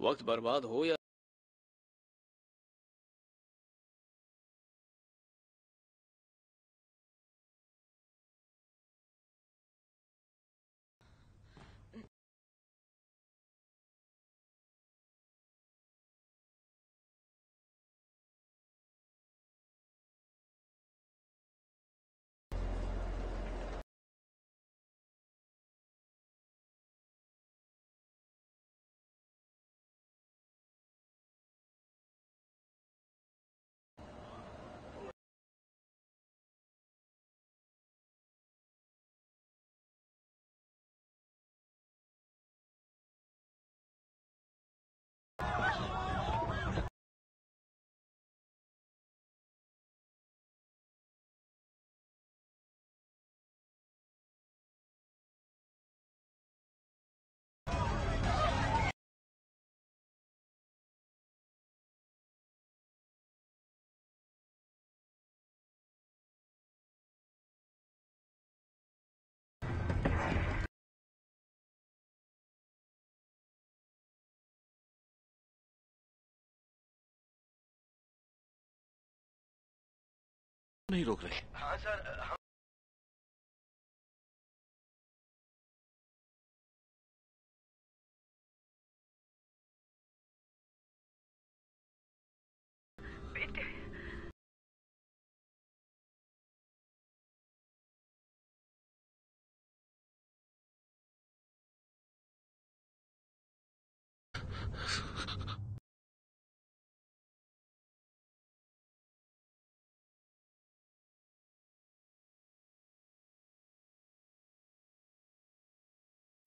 वक्त बर्बाद हो या नहीं रोक रहे? हाँ sir.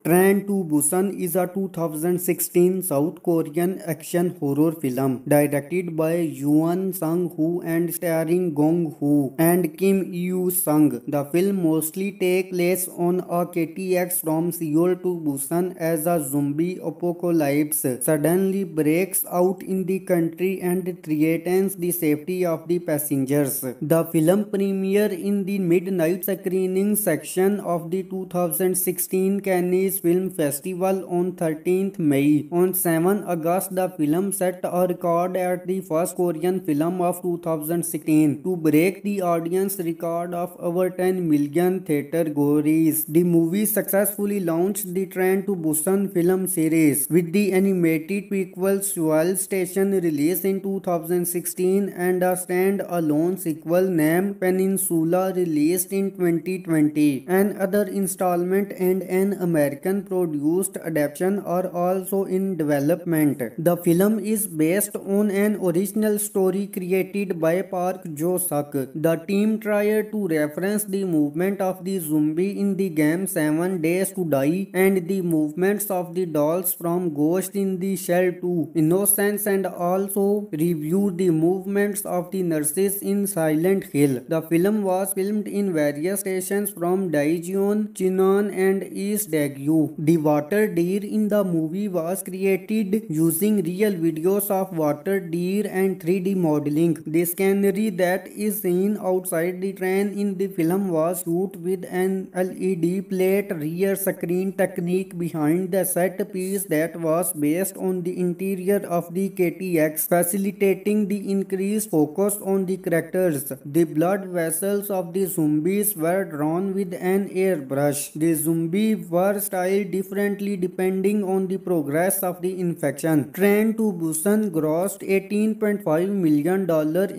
Train to Busan is a 2016 South Korean action horror film directed by Yoon Sang-woo and starring Gong Hoo and Kim Yoo-sung. The film mostly takes place on a KTX from Seoul to Busan as a zombie apocalypse suddenly breaks out in the country and threatens the safety of the passengers. The film premiered in the midnight screening section of the 2016 Cannes Film Festival on 13th May. On 7 August, the film set a record at the first Korean film of 2016 to break the audience record of over 10 million theater goers. The movie successfully launched the Train to Busan film series with the animated prequel Seoul Station released in 2016 and a stand-alone sequel named Peninsula released in 2020. Another installment and an American produced adaptation are also in development. The film is based on an original story created by Park Jo-suk. The team tried to reference the movement of the zombie in the game 7 Days to Die and the movements of the dolls from Ghost in the Shell 2 Innocence and also reviewed the movements of the nurses in Silent Hill. The film was filmed in various stations from Daejeon, Chinon and East Daegu. The water deer in the movie was created using real videos of water deer and 3D modeling. The scenery that is seen outside the train in the film was shot with an LED plate rear screen technique behind the set piece that was based on the interior of the KTX, facilitating the increased focus on the characters. The blood vessels of the zombies were drawn with an airbrush. The zombies were styled differently depending on the progress of the infection. Train to Busan grossed $18.5 million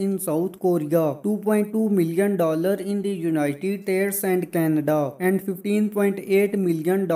in South Korea, $2.2 million in the United States and Canada, and $15.8 million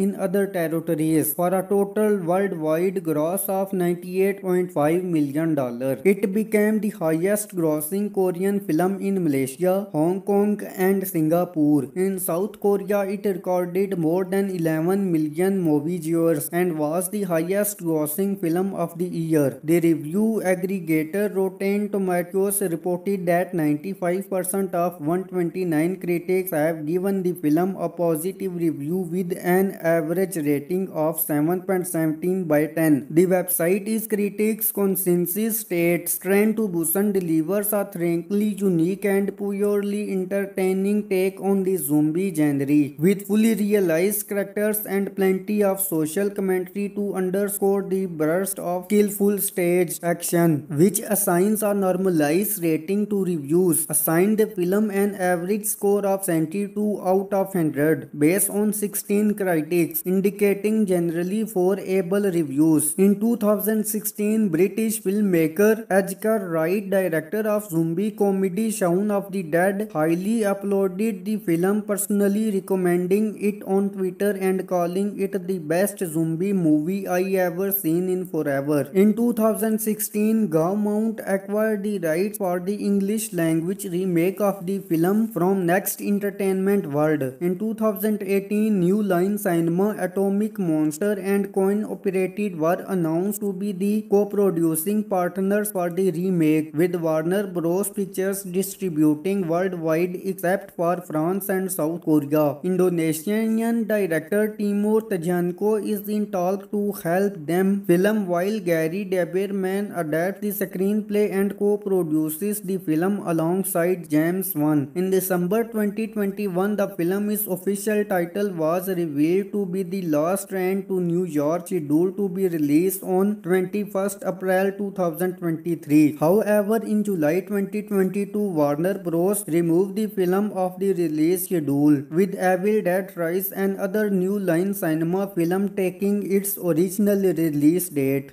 in other territories, for a total worldwide gross of $98.5 million. It became the highest grossing Korean film in Malaysia, Hong Kong, and Singapore. In South Korea, it recorded more than 11 million movie viewers and was the highest grossing film of the year. The review aggregator Rotten Tomatoes reported that 95% of 129 critics have given the film a positive review with an average rating of 7.17 by 10. The website is critics consensus states Train to Busan delivers a frankly unique and purely entertaining take on the zombie genre with fully realized character characters and plenty of social commentary to underscore the burst of skillful stage action, which assigns a normalized rating to reviews, assigned the film an average score of 72 out of 100 based on 16 critics, indicating generally favorable reviews. In 2016, British filmmaker Edgar Wright, director of zombie comedy Shaun of the Dead, highly uploaded the film, personally recommending it on Twitter and calling it the best zombie movie I ever seen in forever. In 2016, Gaumont acquired the rights for the English language remake of the film from Next Entertainment World. In 2018, New Line Cinema, Atomic Monster and Coin Operated were announced to be the co-producing partners for the remake, with Warner Bros. Pictures distributing worldwide except for France and South Korea. Indonesian director Timur Tajanko is in talk to help them film, while Gary Deberman adapts the screenplay and co-produces the film alongside James Wan. In December 2021, the film's official title was revealed to be The Last Train to New York, scheduled to be released on 21st April 2023. However, in July 2022, Warner Bros. Removed the film of the release schedule, with Evil Dead Rise and other New Line Cinema film taking its original release date.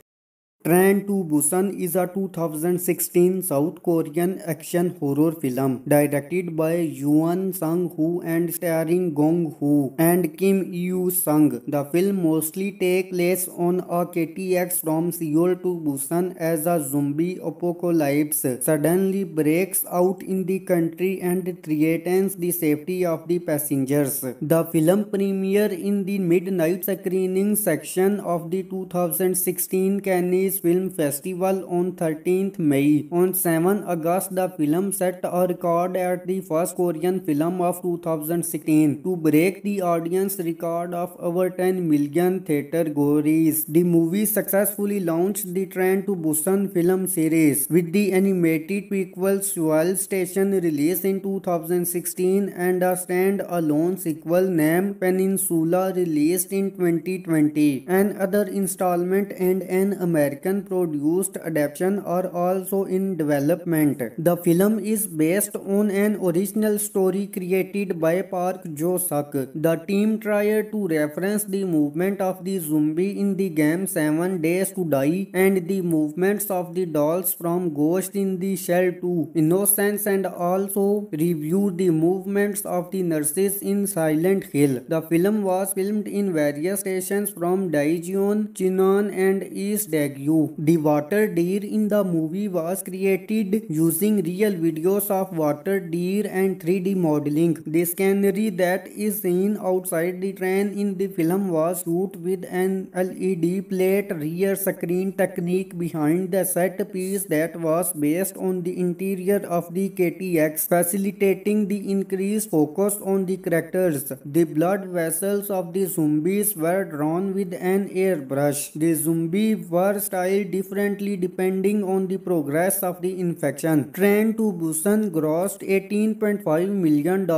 Train to Busan is a 2016 South Korean action horror film directed by Yoon Sang-woo and starring Gong Hoo and Kim Yoo-sung. The film mostly takes place on a KTX from Seoul to Busan as a zombie apocalypse suddenly breaks out in the country and threatens the safety of the passengers. The film premiered in the midnight screening section of the 2016 Cannes Film Festival on 13th May. On 7 August, the film set a record at the first Korean film of 2016 to break the audience record of over 10 million theater goers. The movie successfully launched the Train to Busan film series, with the animated prequel Seoul Station released in 2016 and a stand-alone sequel named Peninsula released in 2020. Another installment and an American produced adaptation are also in development. The film is based on an original story created by Park Jo-suk. The team tried to reference the movement of the zombie in the game 7 Days to Die and the movements of the dolls from Ghost in the Shell 2 Innocence, and also reviewed the movements of the nurses in Silent Hill. The film was filmed in various stations from Daejeon, Chinon and East Daegu. The water deer in the movie was created using real videos of water deer and 3D modeling. The scenery that is seen outside the train in the film was shot with an LED plate rear screen technique behind the set piece that was based on the interior of the KTX, facilitating the increased focus on the characters. The blood vessels of the zombies were drawn with an airbrush. The zombies were styled differently depending on the progress of the infection. Train to Busan grossed $18.5 million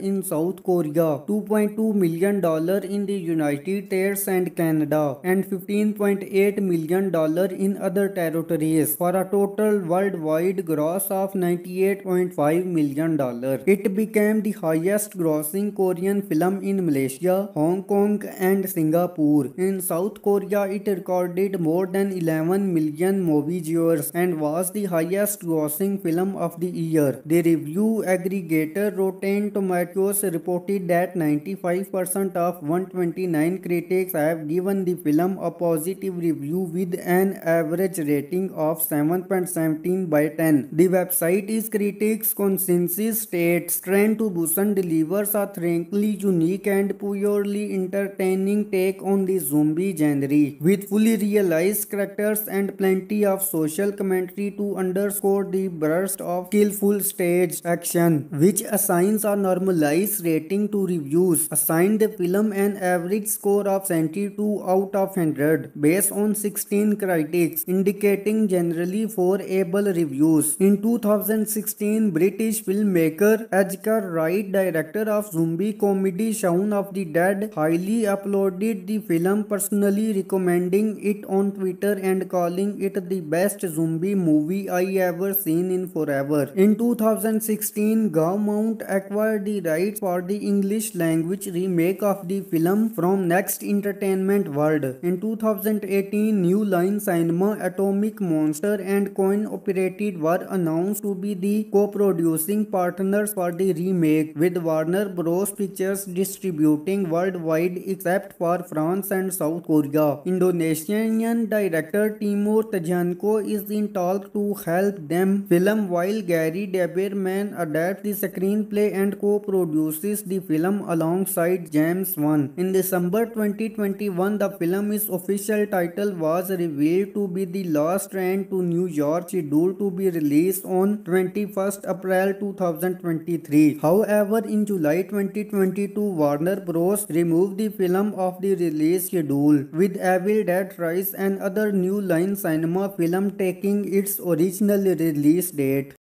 in South Korea, $2.2 million in the United States and Canada, and $15.8 million in other territories, for a total worldwide gross of $98.5 million. It became the highest grossing Korean film in Malaysia, Hong Kong and Singapore. In South Korea, it recorded more than 11 million movie viewers and was the highest grossing film of the year. The review aggregator Rotten Tomatoes reported that 95% of 129 critics have given the film a positive review with an average rating of 7.17 by 10. The website is critics' consensus states Train to Busan delivers a thoroughly unique and purely entertaining take on the zombie genre, with fully realized character characters and plenty of social commentary to underscore the burst of skillful stage action, which assigns a normalized rating to reviews, assigned the film an average score of 72 out of 100 based on 16 critics, indicating generally favorable reviews. In 2016, British filmmaker Edgar Wright, director of zombie comedy Shaun of the Dead, highly applauded the film, personally recommending it on Twitter and calling it the best zombie movie I ever seen in forever. In 2016, Gaumont acquired the rights for the English language remake of the film from Next Entertainment World. In 2018, New Line Cinema, Atomic Monster and Coin Operated were announced to be the co-producing partners for the remake, with Warner Bros. Pictures distributing worldwide except for France and South Korea. Indonesian director Timur Tajanko is in talk to help them film, while Gary Deberman adapts the screenplay and co-produces the film alongside James Wan. In December 2021, the film's official title was revealed to be The Last Train to New York, scheduled to be released on 21st April 2023. However, in July 2022, Warner Bros. Removed the film of the release schedule, with Evil Dead Rise and other New Line Cinema film taking its original release date.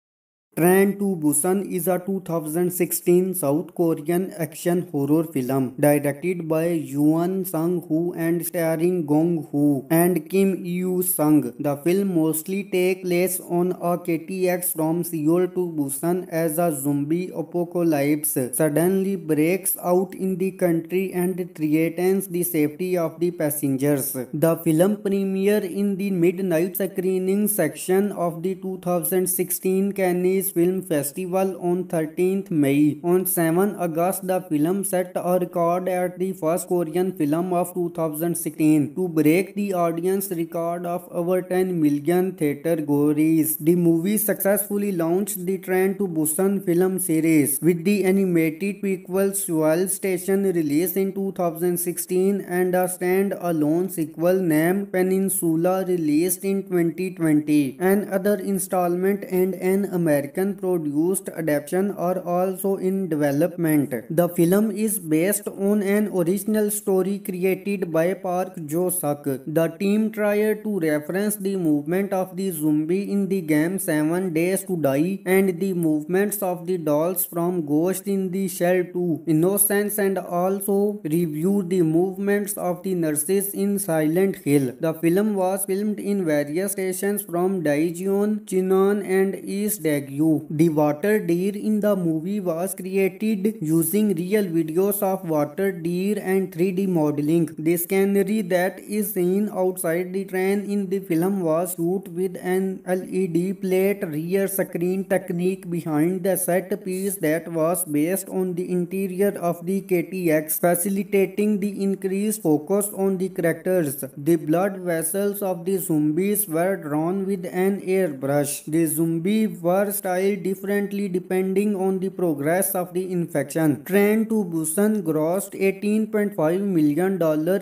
Train to Busan is a 2016 South Korean action horror film directed by Yoon Sang-woo and starring Gong Hoo and Kim Yoo-sung. The film mostly takes place on a KTX from Seoul to Busan as a zombie apocalypse suddenly breaks out in the country and threatens the safety of the passengers. The film premiered in the midnight screening section of the 2016 Cannes Film Festival on 13th May. On 7 August, the film set a record at the first Korean film of 2016 to break the audience record of over 10 million theater goers. The movie successfully launched the Train to Busan film series, with the animated prequel Seoul Station released in 2016 and a stand-alone sequel named Peninsula released in 2020. Another installment and an American produced adaptation are also in development. The film is based on an original story created by Park Jo-suk. The team tried to reference the movement of the zombie in the game 7 Days to Die and the movements of the dolls from Ghost in the Shell 2 Innocence, and also reviewed the movements of the nurses in Silent Hill. The film was filmed in various stations from Daejeon, Chinon and East Daegu. The water deer in the movie was created using real videos of water deer and 3D modeling. The scenery that is seen outside the train in the film was shot with an LED plate rear screen technique behind the set piece that was based on the interior of the KTX, facilitating the increased focus on the characters. The blood vessels of the zombies were drawn with an airbrush. The zombies were styled differently depending on the progress of the infection. Train to Busan grossed $18.5 million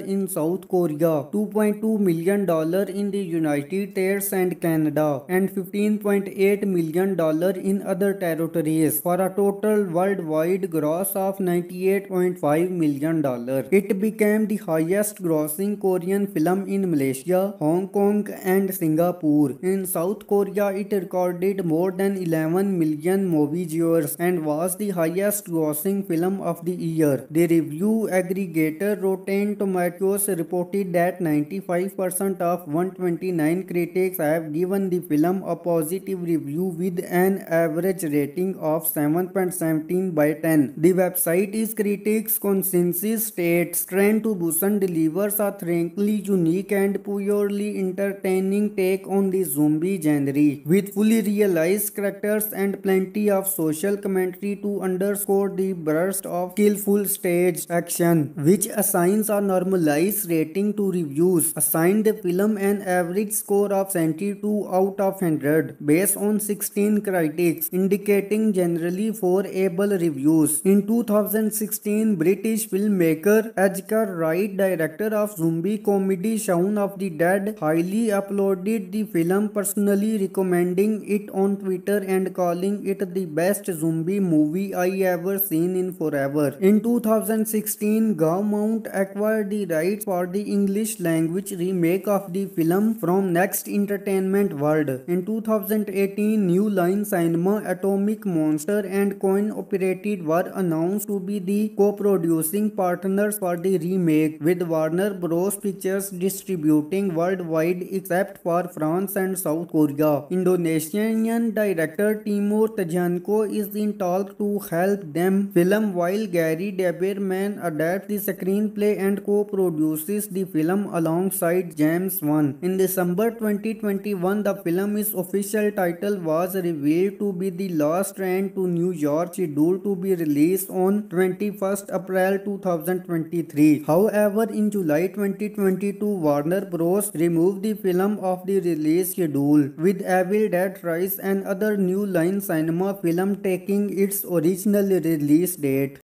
in South Korea, $2.2 million in the United States and Canada, and $15.8 million in other territories, for a total worldwide gross of $98.5 million. It became the highest grossing Korean film in Malaysia, Hong Kong and Singapore. In South Korea, it recorded more than 11 million movie viewers and was the highest grossing film of the year. The review aggregator Rotten Tomatoes reported that 95% of 129 critics have given the film a positive review with an average rating of 7.17 by 10. The website is critics' consensus states Train to Busan delivers a frankly unique and purely entertaining take on the zombie genre, with fully realized character characters and plenty of social commentary to underscore the burst of skillful stage action, which assigns a normalized rating to reviews, assigned the film an average score of 72 out of 100 based on 16 critics, indicating generally favorable reviews. In 2016, British filmmaker Edgar Wright, director of zombie comedy Shaun of the Dead, highly applauded the film, personally recommending it on Twitter and calling it the best zombie movie I ever seen in forever. In 2016, Gaumont acquired the rights for the English language remake of the film from Next Entertainment World. In 2018, New Line Cinema, Atomic Monster and Coin Operated were announced to be the co-producing partners for the remake, with Warner Bros. Pictures distributing worldwide except for France and South Korea. Indonesian director Timur Tajanko is in talk to help them film, while Gary Deberman adapts the screenplay and co-produces the film alongside James Wan. In December 2021, the film's official title was revealed to be The Last Train to New York, scheduled to be released on 21st April 2023. However, in July 2022, Warner Bros. Removed the film of the release schedule, with Evil Dead Rise and other New Line Cinema film taking its original release date.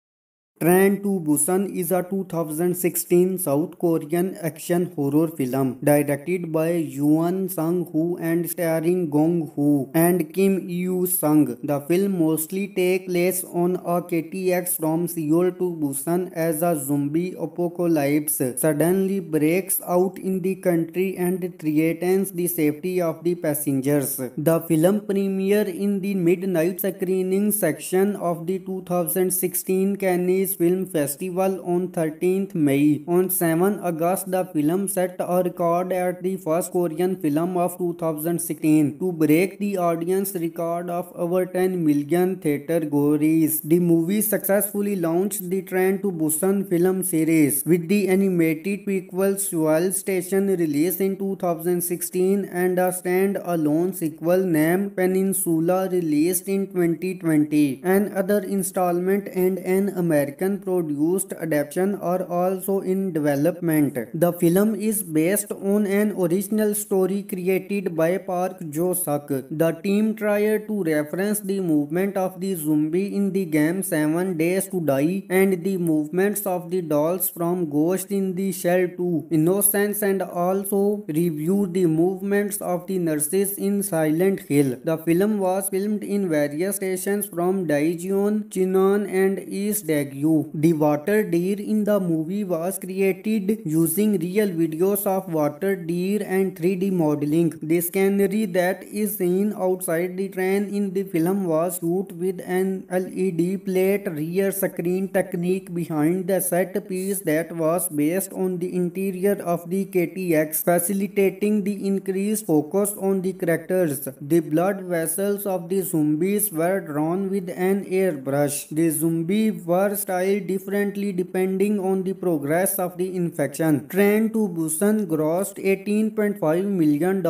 Train to Busan is a 2016 South Korean action horror film directed by Yoon Sang-woo and starring Gong Hoo and Kim Yoo-sung. The film mostly takes place on a KTX from Seoul to Busan as a zombie apocalypse suddenly breaks out in the country and threatens the safety of the passengers. The film premiered in the midnight screening section of the 2016 Cannes Film Festival on 13th May. On 7 August, the film set a record at the first Korean film of 2016 to break the audience record of over 10 million theater goers. The movie successfully launched the Train to Busan film series, with the animated prequel Seoul Station released in 2016 and a stand-alone sequel named Peninsula released in 2020. Another installment and an American produced adaptation are also in development. The film is based on an original story created by Park Jo-suk. The team tried to reference the movement of the zombie in the game 7 Days to Die and the movements of the dolls from Ghost in the Shell 2 Innocence, and also reviewed the movements of the nurses in Silent Hill. The film was filmed in various stations from Daejeon, Chinon and East Daegu. The water deer in the movie was created using real videos of water deer and 3D modeling. The scenery that is seen outside the train in the film was shot with an LED plate rear screen technique behind the set piece that was based on the interior of the KTX, facilitating the increased focus on the characters. The blood vessels of the zombies were drawn with an airbrush. The zombies were styled differently depending on the progress of the infection. Train to Busan grossed $18.5 million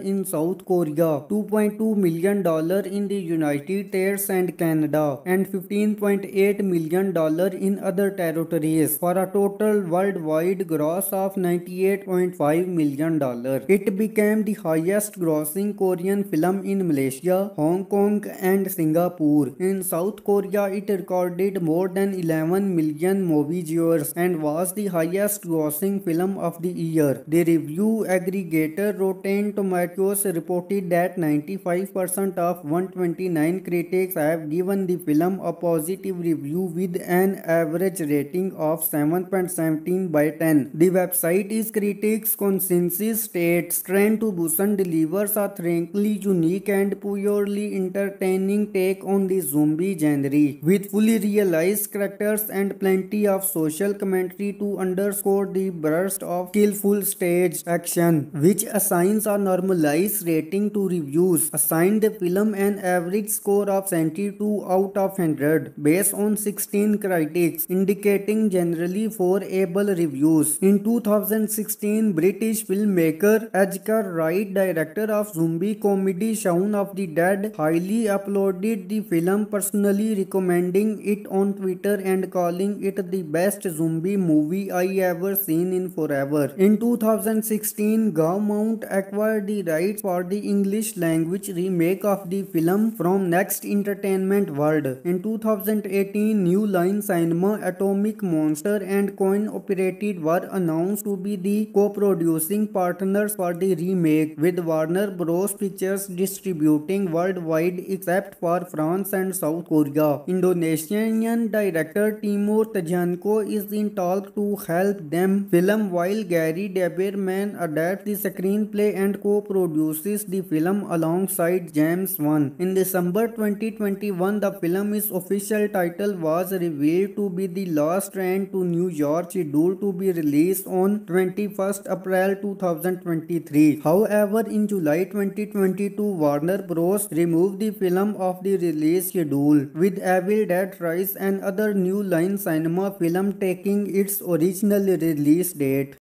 in South Korea, $2.2 million in the United States and Canada, and $15.8 million in other territories, for a total worldwide gross of $98.5 million. It became the highest grossing Korean film in Malaysia, Hong Kong and Singapore. In South Korea, it recorded more than 11 million movie viewers and was the highest grossing film of the year. The review aggregator Rotten Tomatoes reported that 95% of 129 critics have given the film a positive review with an average rating of 7.17 by 10. The website is critics' consensus states Train to Busan delivers a frankly unique and purely entertaining take on the zombie genre, with fully realized character characters and plenty of social commentary to underscore the burst of skillful stage action, which assigns a normalized rating to reviews, assigned the film an average score of 72 out of 100 based on 16 critics, indicating generally favorable reviews. In 2016, British filmmaker Edgar Wright, director of zombie comedy Shaun of the Dead, highly applauded the film, personally recommending it on Twitter and calling it the best zombie movie I ever seen in forever. In 2016, Gaumont acquired the rights for the English language remake of the film from Next Entertainment World. In 2018, New Line Cinema, Atomic Monster and Coin Operated were announced to be the co-producing partners for the remake, with Warner Bros. Pictures distributing worldwide except for France and South Korea. Indonesian director Timur Tajanko is in talk to help them film, while Gary Deberman adapts the screenplay and co-produces the film alongside James Wan. In December 2021, the film's official title was revealed to be The Last Train to New York, scheduled to be released on 21st April 2023. However, in July 2022, Warner Bros. Removed the film of the release schedule, with Evil Dead Rise and other New Line Cinema film taking its original release date.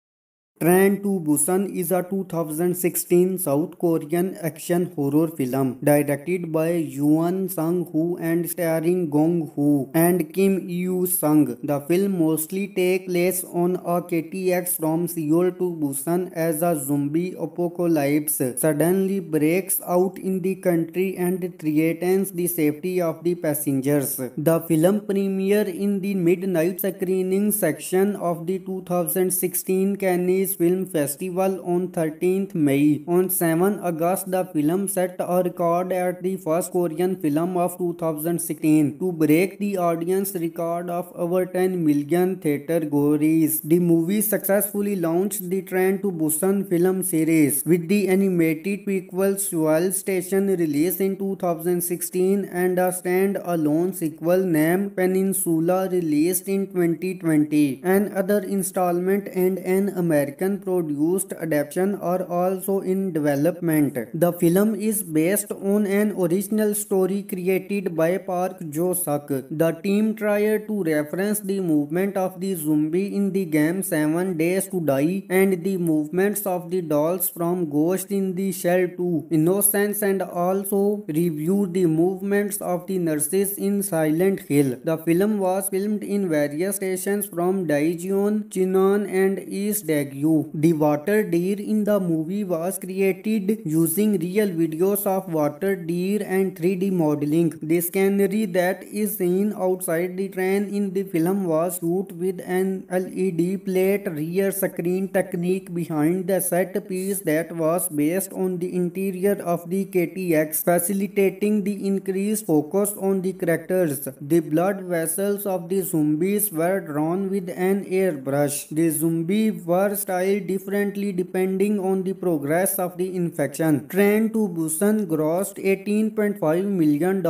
Train to Busan is a 2016 South Korean action horror film directed by Yoon Sang-woo and starring Gong Hoo and Kim Yoo-sung. The film mostly takes place on a KTX from Seoul to Busan as a zombie apocalypse suddenly breaks out in the country and threatens the safety of the passengers. The film premiered in the midnight screening section of the 2016 Cannes Film Festival on 13th May. On 7 August, the film set a record at the first Korean film of 2016 to break the audience record of over 10 million theater goers. The movie successfully launched the Train to Busan film series, with the animated prequel Seoul Station released in 2016 and a stand-alone sequel named Peninsula released in 2020. Another installment and an American produced adaptation are also in development. The film is based on an original story created by Park Jo-suk. The team tried to reference the movement of the zombie in the game 7 Days to Die and the movements of the dolls from Ghost in the Shell 2 Innocence, and also reviewed the movements of the nurses in Silent Hill. The film was filmed in various stations from Daejeon, Chinon and East Daegu. The water deer in the movie was created using real videos of water deer and 3D modeling. The scenery that is seen outside the train in the film was shot with an LED plate rear screen technique behind the set piece that was based on the interior of the KTX, facilitating the increased focus on the characters. The blood vessels of the zombies were drawn with an airbrush. The zombies were styled differently depending on the progress of the infection. Train to Busan grossed $18.5 million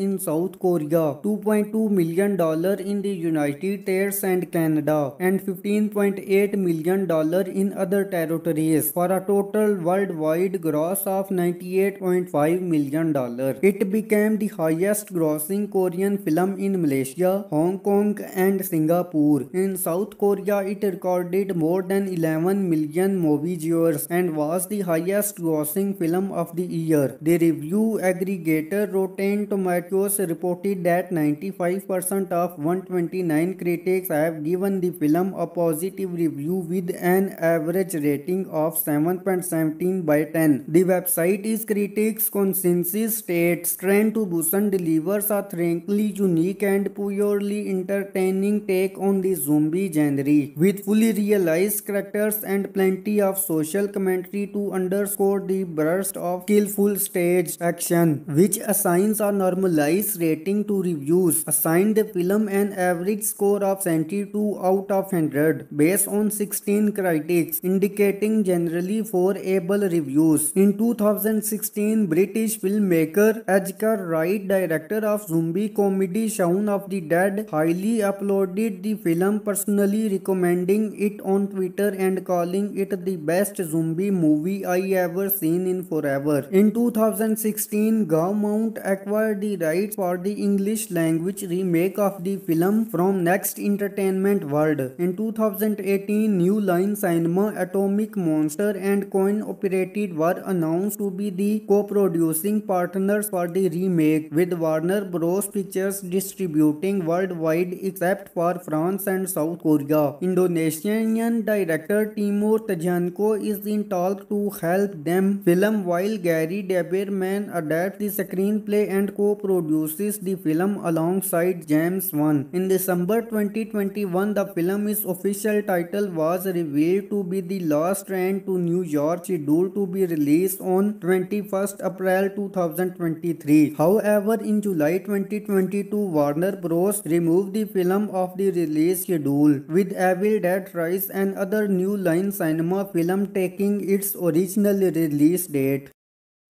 in South Korea, $2.2 million in the United States and Canada, and $15.8 million in other territories, for a total worldwide gross of $98.5 million. It became the highest grossing Korean film in Malaysia, Hong Kong and Singapore. In South Korea, it recorded more than 11 million movie viewers and was the highest grossing film of the year. The review aggregator Rotten Tomatoes reported that 95% of 129 critics have given the film a positive review with an average rating of 7.17 by 10. The website is critics' consensus states Train to Busan delivers a frankly unique and purely entertaining take on the zombie genre, with fully realized character characters and plenty of social commentary to underscore the burst of skillful stage action, which assigns a normalized rating to reviews, assigned the film an average score of 72 out of 100 based on 16 critics, indicating generally favorable reviews. In 2016, British filmmaker Edgar Wright, director of zombie comedy Shaun of the Dead, highly applauded the film, personally recommending it on Twitter and calling it the best zombie movie I ever seen in forever. In 2016, Gaumont acquired the rights for the English language remake of the film from Next Entertainment World. In 2018, New Line Cinema, Atomic Monster and Coin Operated were announced to be the co-producing partners for the remake, with Warner Bros. Pictures distributing worldwide except for France and South Korea. Indonesian director Timur Tajanko is in talk to help them film, while Gary Deberman adapts the screenplay and co-produces the film alongside James Wan. In December 2021, the film's official title was revealed to be The Last Train to New York, scheduled to be released on 21st April 2023. However, in July 2022, Warner Bros. Removed the film of the release schedule, with Evil Dead Rise and other New Line Cinema film taking its original release date.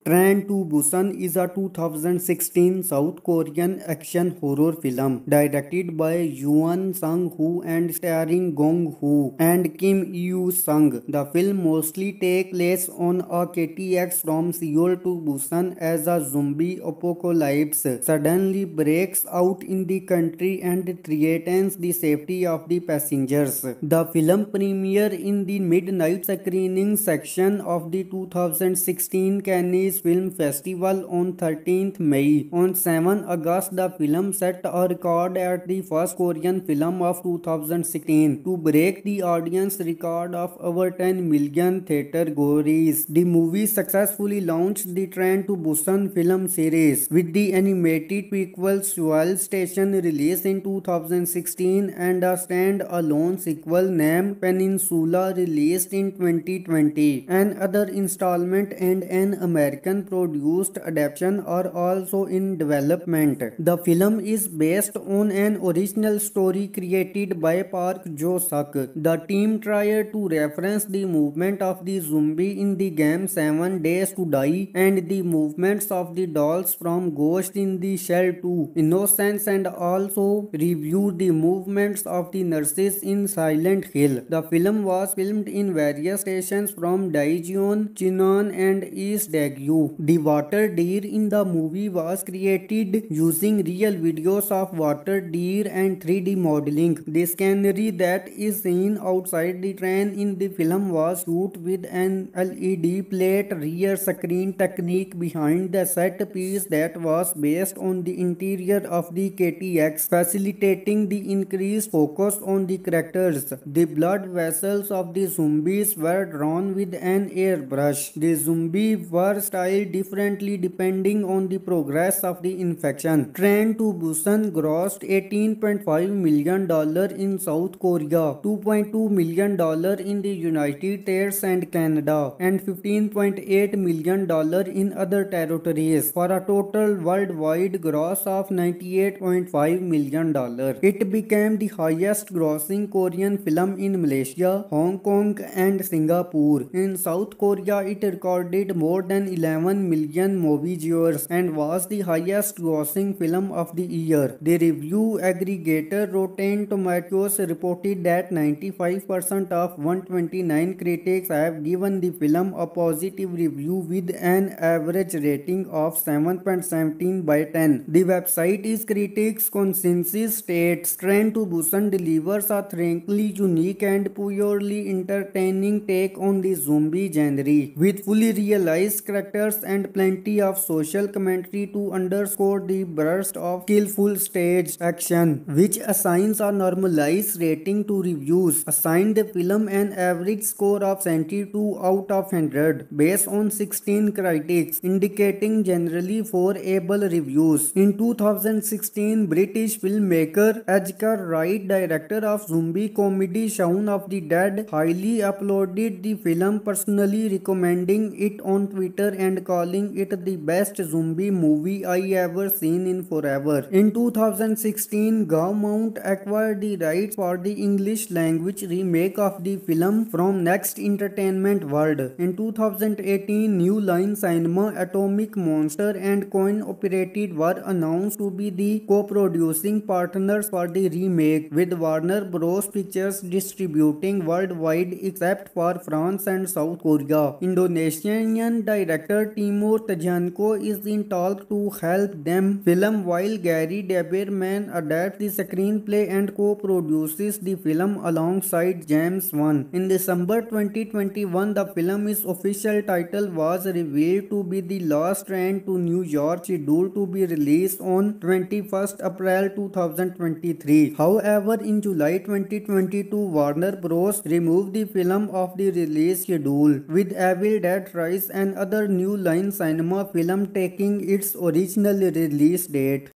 Train to Busan is a 2016 South Korean action horror film directed by Yoon Sang-woo and starring Gong Hoo and Kim Yoo-sung. The film mostly takes place on a KTX from Seoul to Busan as a zombie apocalypse suddenly breaks out in the country and threatens the safety of the passengers. The film premiered in the midnight screening section of the 2016 Cannes Film Festival on 13th May. On 7 August, the film set a record at the first Korean film of 2016 to break the audience record of over 10 million theater goers. The movie successfully launched the Train to Busan film series, with the animated prequel Seoul Station released in 2016 and a stand-alone sequel named Peninsula released in 2020. Another installment and an American produced adaptation are also in development. The film is based on an original story created by Park Jo-suk. The team tried to reference the movement of the zombie in the game 7 Days to Die and the movements of the dolls from Ghost in the Shell 2 Innocence, and also reviewed the movements of the nurses in Silent Hill. The film was filmed in various stations from Daejeon, Chinon and East Daegu. The water deer in the movie was created using real videos of water deer and 3D modeling. The scenery that is seen outside the train in the film was shot with an LED plate rear screen technique behind the set piece that was based on the interior of the KTX, facilitating the increased focus on the characters. The blood vessels of the zombies were drawn with an airbrush. The zombies were styled differently depending on the progress of the infection. Train to Busan grossed $18.5 million in South Korea, $2.2 million in the United States and Canada, and $15.8 million in other territories, for a total worldwide gross of $98.5 million. It became the highest grossing Korean film in Malaysia, Hong Kong and Singapore. In South Korea, it recorded more than 11 million movie viewers and was the highest grossing film of the year. The review aggregator Rotten Tomatoes reported that 95% of 129 critics have given the film a positive review with an average rating of 7.17 by 10. The website is critics' consensus states Train to Busan delivers a thrillingly unique and purely entertaining take on the zombie genre, with fully realized character characters and plenty of social commentary to underscore the burst of skillful stage action, which assigns a normalized rating to reviews, assigned the film an average score of 72 out of 100 based on 16 critics, indicating generally favorable reviews. In 2016, British filmmaker Edgar Wright, director of zombie comedy Shaun of the Dead, highly uploaded the film, personally recommending it on Twitter and calling it the best zombie movie I ever seen in forever. In 2016, Gaumont acquired the rights for the English language remake of the film from Next Entertainment World. In 2018, New Line Cinema, Atomic Monster and Coin Operated were announced to be the co-producing partners for the remake, with Warner Bros. Pictures distributing worldwide except for France and South Korea. Indonesian director Timur Tajanko is in talk to help them film, while Gary Daberman adapts the screenplay and co-produces the film alongside James Wan. In December 2021, the film's official title was revealed to be The Last Train to New York, scheduled to be released on 21st April 2023. However, in July 2022, Warner Bros. Removed the film of the release schedule, with Evil Dead Rise and other New Line Cinema film taking its original release date.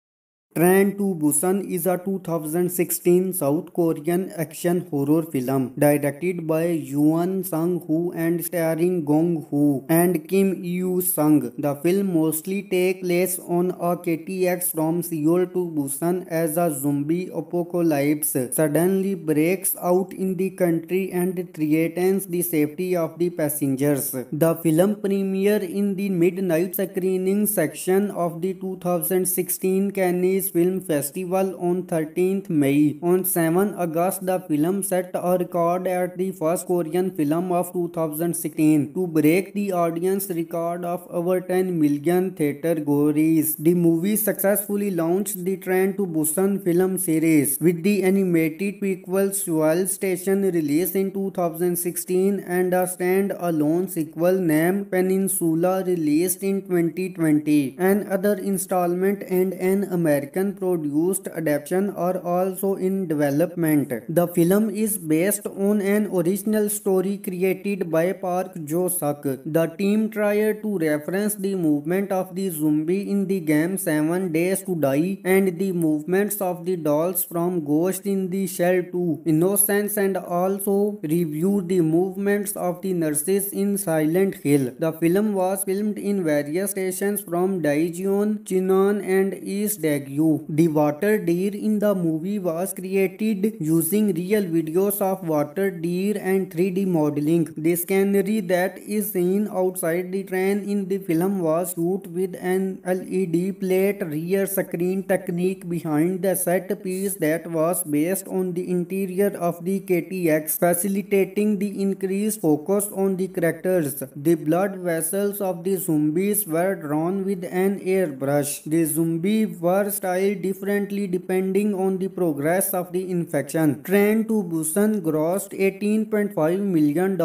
Train to Busan is a 2016 South Korean action horror film directed by Yoon Sang-woo and starring Gong Hoo and Kim Yoo-sung. The film mostly takes place on a KTX from Seoul to Busan as a zombie apocalypse suddenly breaks out in the country and threatens the safety of the passengers. The film premiered in the midnight screening section of the 2016 Cannes Film Festival on 13th May. On 7 August, the film set a record at the first Korean film of 2016 to break the audience record of over 10 million theater goers. The movie successfully launched the Train to Busan film series, with the animated prequel Seoul Station released in 2016 and a stand-alone sequel named Peninsula released in 2020. Another installment and an American produced adaptation are also in development. The film is based on an original story created by Park Jo-suk. The team tried to reference the movement of the zombie in the game 7 Days to Die and the movements of the dolls from Ghost in the Shell 2 Innocence, and also reviewed the movements of the nurses in Silent Hill. The film was filmed in various stations from Daejeon, Chinon and East Daegu. The water deer in the movie was created using real videos of water deer and 3D modeling. The scenery that is seen outside the train in the film was shot with an LED plate rear screen technique behind the set piece that was based on the interior of the KTX, facilitating the increased focus on the characters. The blood vessels of the zombies were drawn with an airbrush. The zombies were styled differently depending on the progress of the infection. Train to Busan grossed $18.5 million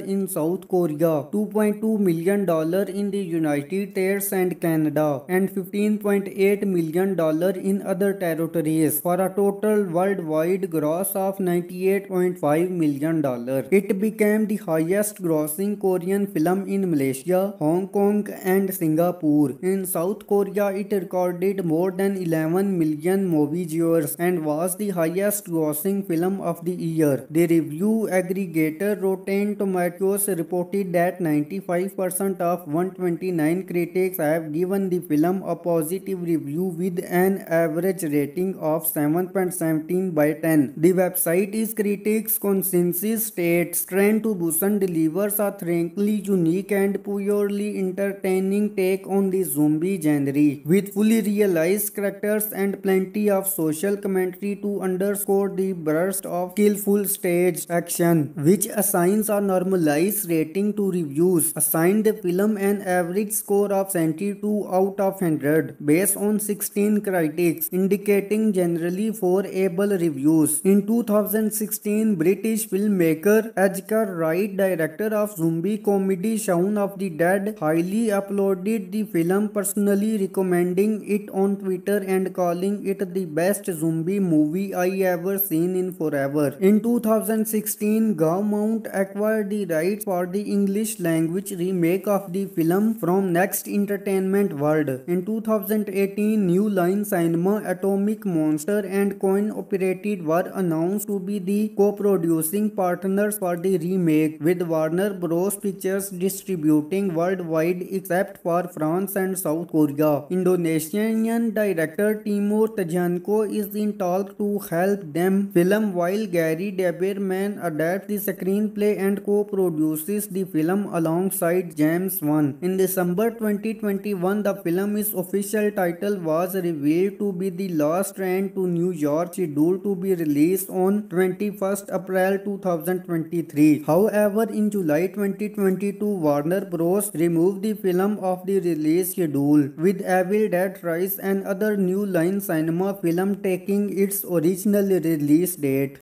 in South Korea, $2.2 million in the United States and Canada, and $15.8 million in other territories, for a total worldwide gross of $98.5 million. It became the highest grossing Korean film in Malaysia, Hong Kong and Singapore. In South Korea, it recorded more than 11 million movie viewers and was the highest grossing film of the year. The review aggregator Rotten Tomatoes reported that 95% of 129 critics have given the film a positive review with an average rating of 7.17 by 10. The website is critics' consensus states Train to Busan delivers a frankly unique and purely entertaining take on the zombie genre, with fully realized character characters and plenty of social commentary to underscore the burst of skillful stage action, which assigns a normalized rating to reviews, assigned the film an average score of 72 out of 100 based on 16 critics, indicating generally favorable reviews. In 2016, British filmmaker Edgar Wright, director of zombie comedy Shaun of the Dead, highly uploaded the film, personally recommending it on Twitter and calling it the best zombie movie I ever seen in forever. In 2016, Gaumont acquired the rights for the English language remake of the film from Next Entertainment World. In 2018, New Line Cinema, Atomic Monster and Coin Operated were announced to be the co-producing partners for the remake, with Warner Bros. Pictures distributing worldwide except for France and South Korea. Indonesian director Timur Tajanko is in talk to help them film, while Gary Deberman adapts the screenplay and co-produces the film alongside James Wan. In December 2021, the film's official title was revealed to be The Last Train to New York, scheduled to be released on 21st April 2023. However, in July 2022, Warner Bros. Removed the film of the release schedule, with Evil Dead Rise and other New Line Cinema film taking its original release date.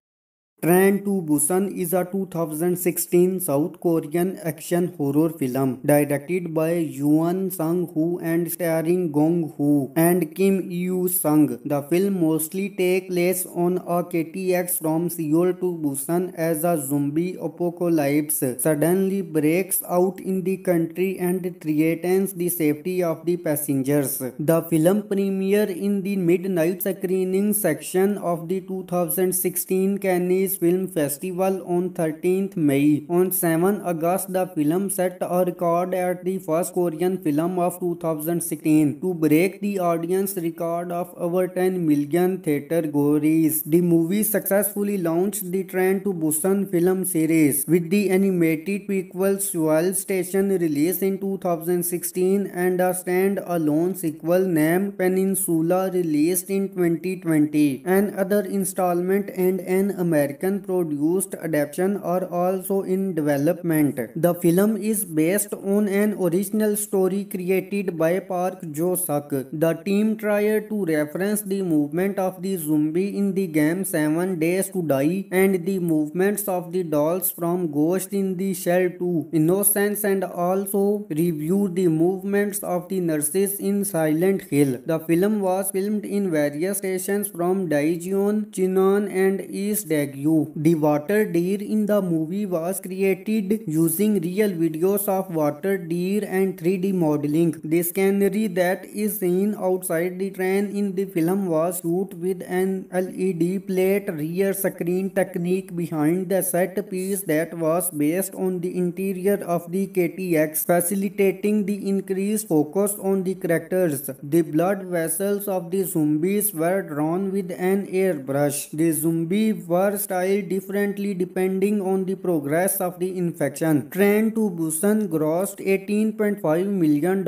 Train to Busan is a 2016 South Korean action horror film directed by Yoon Sang-woo and starring Gong Hoo and Kim Yoo-sung. The film mostly takes place on a KTX from Seoul to Busan as a zombie apocalypse suddenly breaks out in the country and threatens the safety of the passengers. The film premiered in the midnight screening section of the 2016 Cannes Film Festival on 13th May. On 7 August, the film set a record at the first Korean film of 2016 to break the audience record of over 10 million theater goers. The movie successfully launched the Train to Busan film series, with the animated prequel Seoul Station released in 2016 and a stand-alone sequel named Peninsula released in 2020. Another installment and an American produced adaptation are also in development. The film is based on an original story created by Park Jo-suk. The team tried to reference the movement of the zombie in the game 7 Days to Die and the movements of the dolls from Ghost in the Shell 2 Innocence, and also reviewed the movements of the nurses in Silent Hill. The film was filmed in various stations from Daejeon, Chinon and East Daegu. The water deer in the movie was created using real videos of water deer and 3D modeling. The scenery that is seen outside the train in the film was shot with an LED plate rear screen technique behind the set piece that was based on the interior of the KTX, facilitating the increased focus on the characters. The blood vessels of the zombies were drawn with an airbrush. The zombies were styled differently depending on the progress of the infection. Train to Busan grossed $18.5 million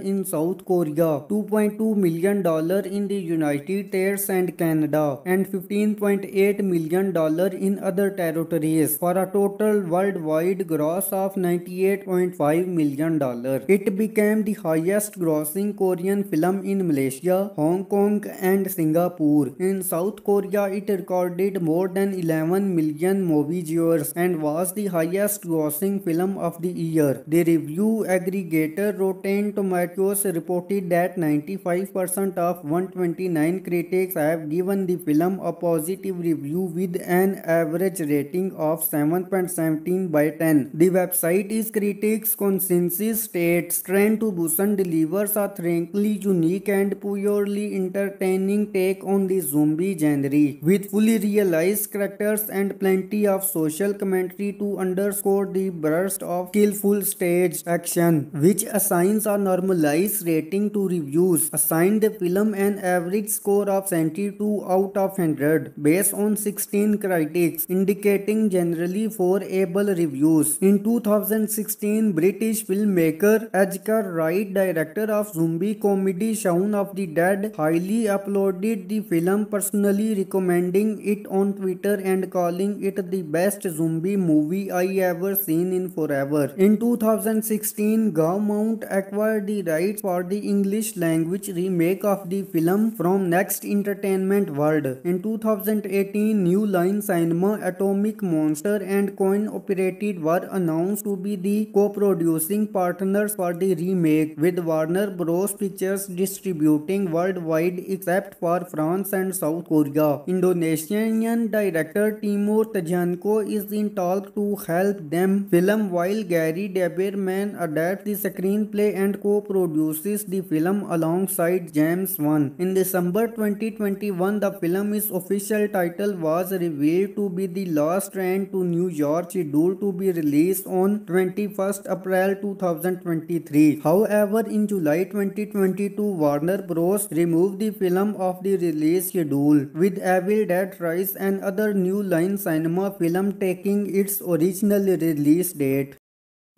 in South Korea, $2.2 million in the United States and Canada, and $15.8 million in other territories, for a total worldwide gross of $98.5 million. It became the highest grossing Korean film in Malaysia, Hong Kong and Singapore. In South Korea, it recorded more than 11 million movie viewers and was the highest grossing film of the year. The review aggregator Rotten Tomatoes reported that 95% of 129 critics have given the film a positive review with an average rating of 7.17 by 10. The website is critics' consensus states Train to Busan delivers a thrillingly unique and purely entertaining take on the zombie genre, with fully realized character characters and plenty of social commentary to underscore the burst of skillful stage action, which assigns a normalized rating to reviews, assigned the film an average score of 72 out of 100 based on 16 critics, indicating generally favorable reviews. In 2016, British filmmaker Edgar Wright, director of zombie comedy Shaun of the Dead, highly uploaded the film, personally recommending it on Twitter and calling it the best zombie movie I ever seen in forever. In 2016, Gaumont acquired the rights for the English language remake of the film from Next Entertainment World. In 2018, New Line Cinema, Atomic Monster and Coin Operated were announced to be the co-producing partners for the remake, with Warner Bros. Pictures distributing worldwide except for France and South Korea. Indonesian director Timur Tajanko is in talk to help them film, while Gary Daberman adapts the screenplay and co-produces the film alongside James Wan. In December 2021, the film's official title was revealed to be The Last Train to New York, scheduled to be released on 21st April 2023. However, in July 2022, Warner Bros. Removed the film of the release schedule, with Evil Dead Rise and other New Line Cinema film taking its original release date.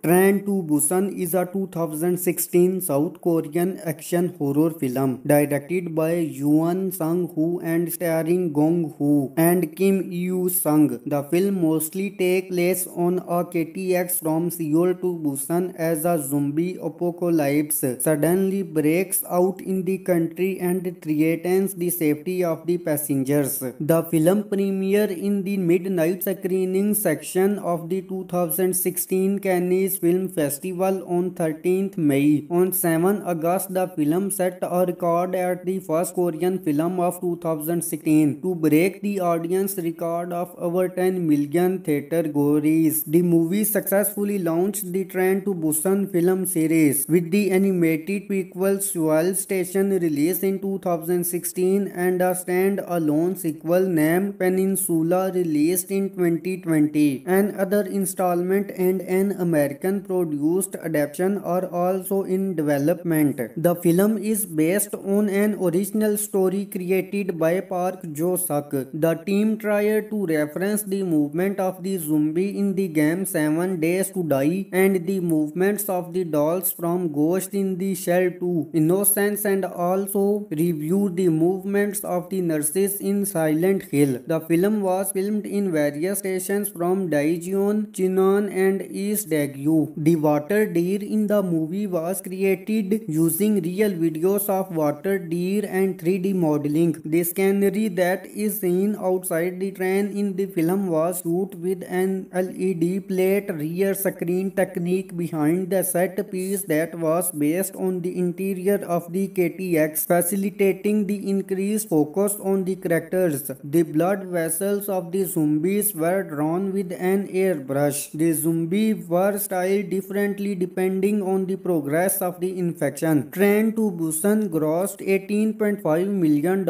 Train to Busan is a 2016 South Korean action horror film directed by Yoon Sang-woo and starring Gong Hoo and Kim Yoo-sung. The film mostly takes place on a KTX from Seoul to Busan as a zombie apocalypse suddenly breaks out in the country and threatens the safety of the passengers. The film premiered in the midnight screening section of the 2016 Cannes Film Festival on 13th May. On 7 August, the film set a record at the first Korean film of 2016 to break the audience record of over 10 million theater goers. The movie successfully launched the Train to Busan film series, with the animated prequel Seoul Station released in 2016 and a stand-alone sequel named Peninsula released in 2020. Another installment and an American produced adaptation are also in development. The film is based on an original story created by Park Jo-suk. The team tried to reference the movement of the zombie in the game 7 Days to Die and the movements of the dolls from Ghost in the Shell 2 Innocence, and also reviewed the movements of the nurses in Silent Hill. The film was filmed in various stations from Daejeon, Chinon and East Daegu. The water deer in the movie was created using real videos of water deer and 3D modeling. The scenery that is seen outside the train in the film was shot with an LED plate rear screen technique behind the set piece that was based on the interior of the KTX, facilitating the increased focus on the characters. The blood vessels of the zombies were drawn with an airbrush. The zombies were styled differently depending on the progress of the infection. Train to Busan grossed $18.5 million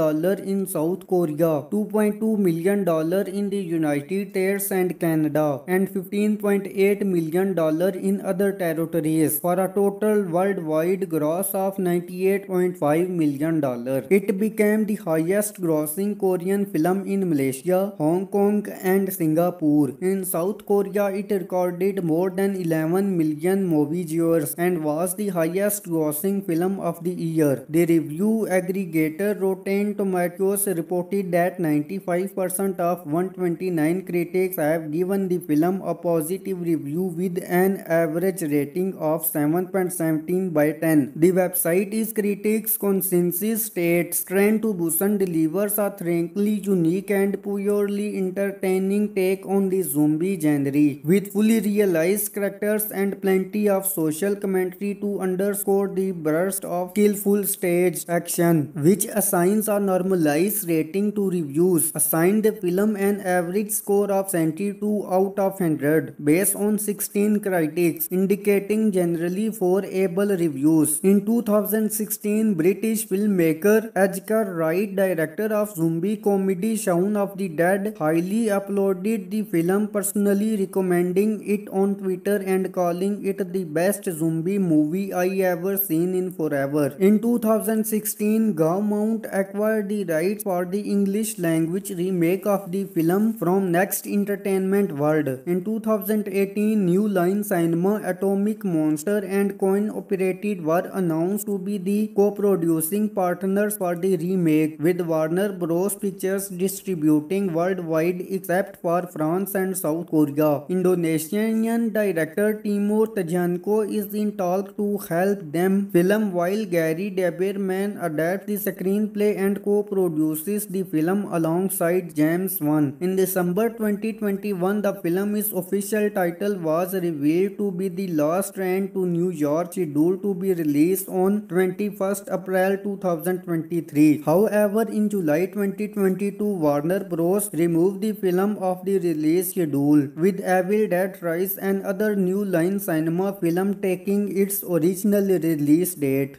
in South Korea, $2.2 million in the United States and Canada, and $15.8 million in other territories, for a total worldwide gross of $98.5 million. It became the highest grossing Korean film in Malaysia, Hong Kong and Singapore. In South Korea, it recorded more than 11 million movie viewers and was the highest grossing film of the year. The review aggregator Rotten Tomatoes reported that 95% of 129 critics have given the film a positive review with an average rating of 7.17 by 10. The website is critics' consensus states Train to Busan delivers a thrillingly unique and purely entertaining take on the zombie genre, with fully realized character characters and plenty of social commentary to underscore the burst of skillful stage action, which assigns a normalized rating to reviews, assigned the film an average score of 72 out of 100 based on 16 critics, indicating generally favorable reviews. In 2016, British filmmaker Edgar Wright, director of zombie comedy Shaun of the Dead, highly uploaded the film, personally recommending it on Twitter and calling it the best zombie movie I ever seen in forever. In 2016, Gaumont acquired the rights for the English language remake of the film from Next Entertainment World. In 2018, New Line Cinema, Atomic Monster and Coin Operated were announced to be the co-producing partners for the remake, with Warner Bros. Pictures distributing worldwide except for France and South Korea. Indonesian director Timur Tajanko is in talk to help them film, while Gary Daberman adapts the screenplay and co-produces the film alongside James Wan. In December 2021, the film's official title was revealed to be The Last Train to New York, scheduled to be released on 21st April 2023. However, in July 2022, Warner Bros. Removed the film of the release schedule, with Evil Dead Rise and other New Line Cinema film taking its original release date.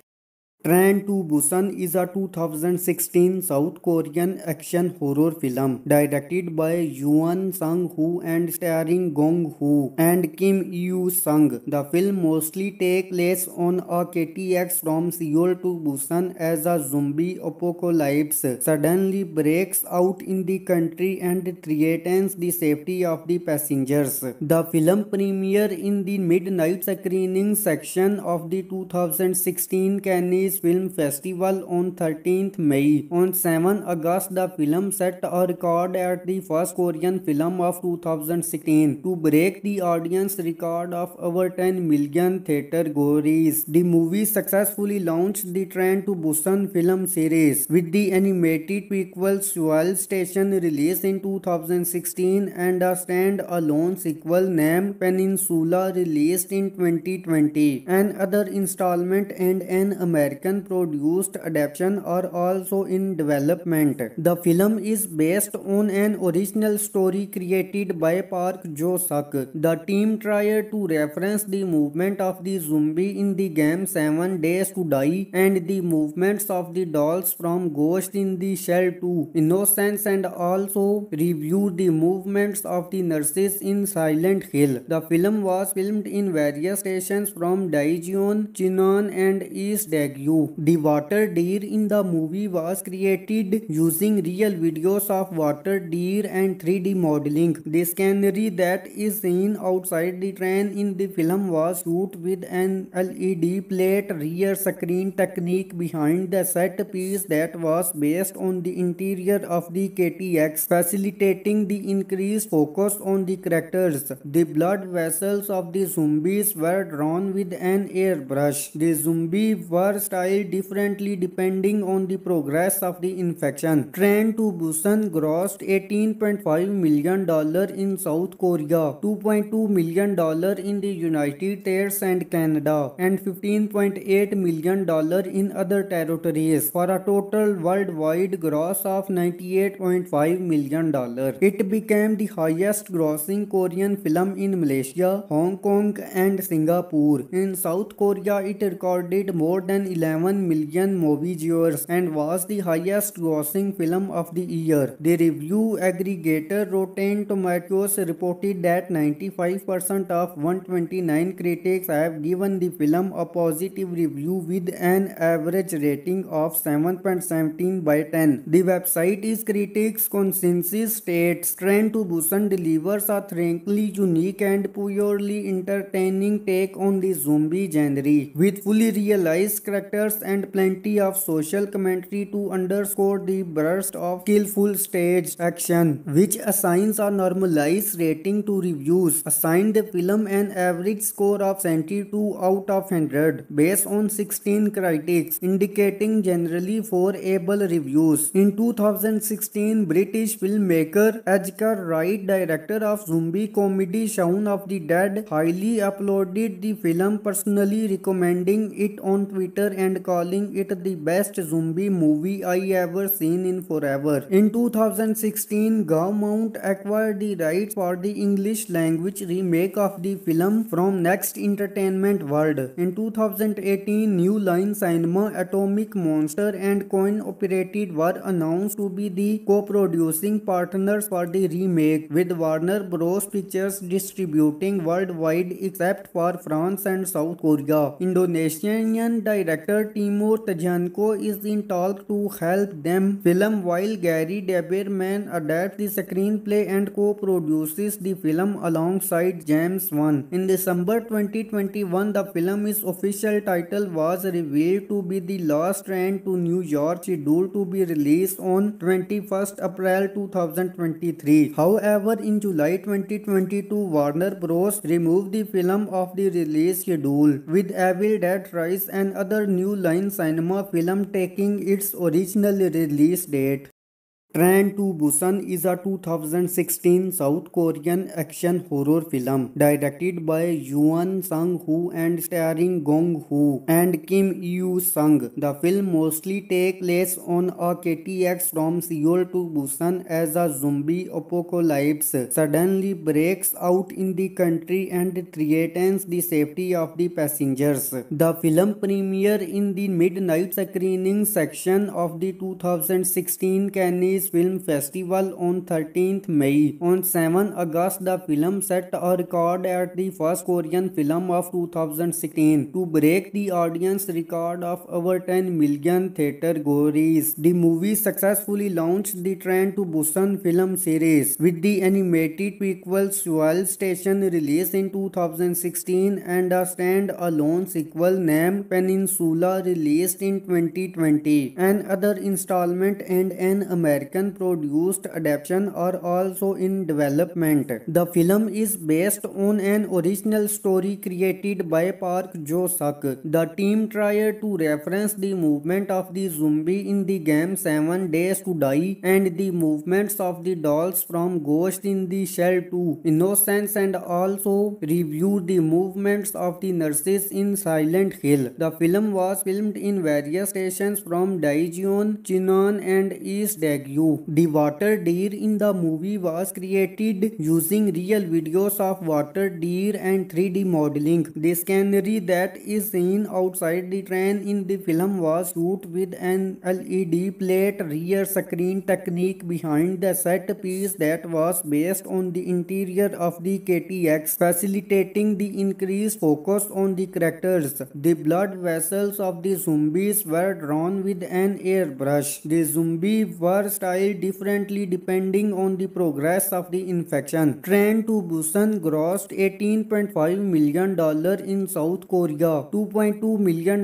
Train to Busan is a 2016 South Korean action horror film directed by Yoon Sang-woo and starring Gong Hoo and Kim Yoo-sung. The film mostly takes place on a KTX from Seoul to Busan as a zombie apocalypse suddenly breaks out in the country and threatens the safety of the passengers. The film premiered in the midnight screening section of the 2016 Cannes Film Festival on 13th May. On 7 August, the film set a record at the first Korean film of 2016 to break the audience record of over 10 million theater goers. The movie successfully launched the Train to Busan film series, with the animated prequel Seoul Station released in 2016 and a stand-alone sequel named Peninsula released in 2020. Another installment and an American produced adaptation are also in development. The film is based on an original story created by Park Jo-suk. The team tried to reference the movement of the zombie in the game 7 Days to Die and the movements of the dolls from Ghost in the Shell 2 Innocence, and also reviewed the movements of the nurses in Silent Hill. The film was filmed in various stations from Daejeon, Chinon and East Daegu. The water deer in the movie was created using real videos of water deer and 3D modeling. The scenery that is seen outside the train in the film was shot with an LED plate rear screen technique behind the set piece that was based on the interior of the KTX, facilitating the increased focus on the characters. The blood vessels of the zombies were drawn with an airbrush. The zombies were styled differently depending on the progress of the infection. Train to Busan grossed $18.5 million in South Korea, $2.2 million in the United States and Canada, and $15.8 million in other territories, for a total worldwide gross of $98.5 million. It became the highest grossing Korean film in Malaysia, Hong Kong and Singapore. In South Korea, it recorded more than 11 million movie viewers and was the highest grossing film of the year. The review aggregator Rotten Tomatoes reported that 95% of 129 critics have given the film a positive review with an average rating of 7.17 by 10. The website is critics' consensus states Train to Busan delivers a thrillingly unique and purely entertaining take on the zombie genre, with fully realized character characters and plenty of social commentary to underscore the burst of skillful stage action, which assigns a normalized rating to reviews, assigned the film an average score of 72 out of 100 based on 16 critics, indicating generally favorable reviews. In 2016, British filmmaker Edgar Wright, director of zombie comedy Shaun of the Dead, highly uploaded the film, personally recommending it on Twitter and calling it the best zombie movie I ever seen in forever. In 2016, Gaumont acquired the rights for the English language remake of the film from Next Entertainment World. In 2018, New Line Cinema, Atomic Monster and Coin Operated were announced to be the co-producing partners for the remake, with Warner Bros. Pictures distributing worldwide except for France and South Korea. Indonesian director Timur Tajanko is in talk to help them film, while Gary Deberman adapts the screenplay and co-produces the film alongside James Wan. In December 2021, the film's official title was revealed to be The Last Train to New York, scheduled to be released on 21st April 2023. However, in July 2022, Warner Bros. Removed the film of the release schedule, with Evil Dead Rise and other New Line Cinema film taking its original release date. Train to Busan is a 2016 South Korean action horror film directed by Yoon Sang-woo and starring Gong Hoo and Kim Yoo-sung. The film mostly takes place on a KTX from Seoul to Busan as a zombie apocalypse suddenly breaks out in the country and threatens the safety of the passengers. The film premiered in the midnight screening section of the 2016 Cannes Film Festival on 13th May. On 7 August, the film set a record at the first Korean film of 2016 to break the audience record of over 10 million theater goers. The movie successfully launched the Train to Busan film series, with the animated prequel Seoul Station released in 2016 and a stand-alone sequel named Peninsula released in 2020. Another installment and an American produced adaptation are also in development. The film is based on an original story created by Park Jo-suk. The team tried to reference the movement of the zombie in the game 7 Days to Die and the movements of the dolls from Ghost in the Shell 2 Innocence, and also reviewed the movements of the nurses in Silent Hill. The film was filmed in various stations from Daejeon, Chinon and East Daegu. The water deer in the movie was created using real videos of water deer and 3D modeling. The scenery that is seen outside the train in the film was shot with an LED plate rear screen technique behind the set piece that was based on the interior of the KTX, facilitating the increased focus on the characters. The blood vessels of the zombies were drawn with an airbrush. The zombies were styled differently depending on the progress of the infection. Train to Busan grossed $18.5 million in South Korea, $2.2 million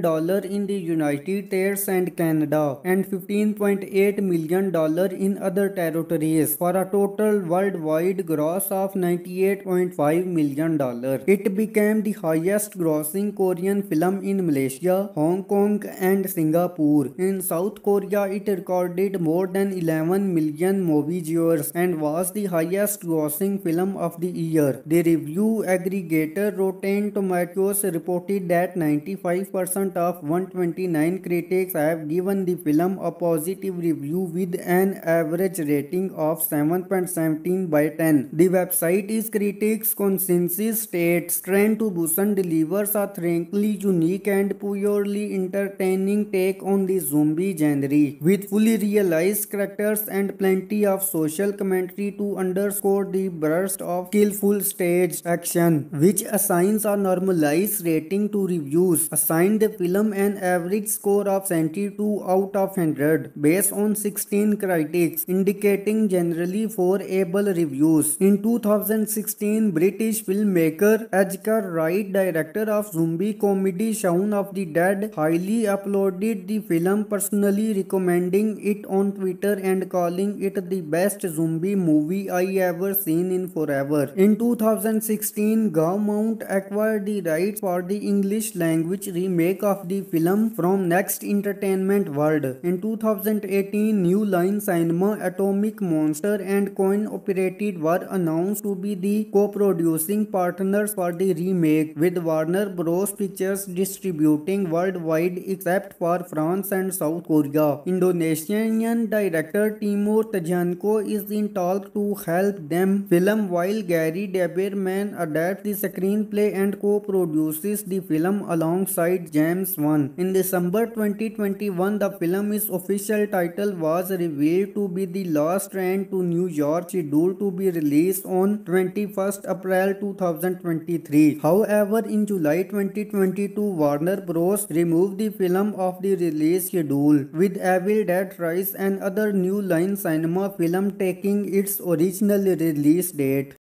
in the United States and Canada, and $15.8 million in other territories, for a total worldwide gross of $98.5 million. It became the highest grossing Korean film in Malaysia, Hong Kong and Singapore. In South Korea, it recorded more than 11 million movie viewers and was the highest grossing film of the year. The review aggregator Rotten Tomatoes reported that 95% of 129 critics have given the film a positive review with an average rating of 7.17 by 10. The website is critics' consensus states Train to Busan delivers a thrillingly unique and purely entertaining take on the zombie genre, with fully realized character characters and plenty of social commentary to underscore the burst of skillful stage action, which assigns a normalized rating to reviews, assigned the film an average score of 72 out of 100 based on 16 critics, indicating generally favorable reviews. In 2016, British filmmaker Edgar Wright, director of zombie comedy Shaun of the Dead, highly uploaded the film, personally recommending it on Twitter and calling it the best zombie movie I ever seen in forever. In 2016, Gaumont acquired the rights for the English language remake of the film from Next Entertainment World. In 2018, New Line Cinema, Atomic Monster and Coin Operated were announced to be the co-producing partners for the remake, with Warner Bros. Pictures distributing worldwide except for France and South Korea. Indonesian director Timur Tajanko is in talk to help them film, while Gary Deberman adapts the screenplay and co-produces the film alongside James Wan. In December 2021, the film's official title was revealed to be The Last Train to New York, scheduled to be released on 21st April 2023. However, in July 2022, Warner Bros. Removed the film of the release schedule, with Evil Dead Rise and other New Line Cinema film taking its original release date.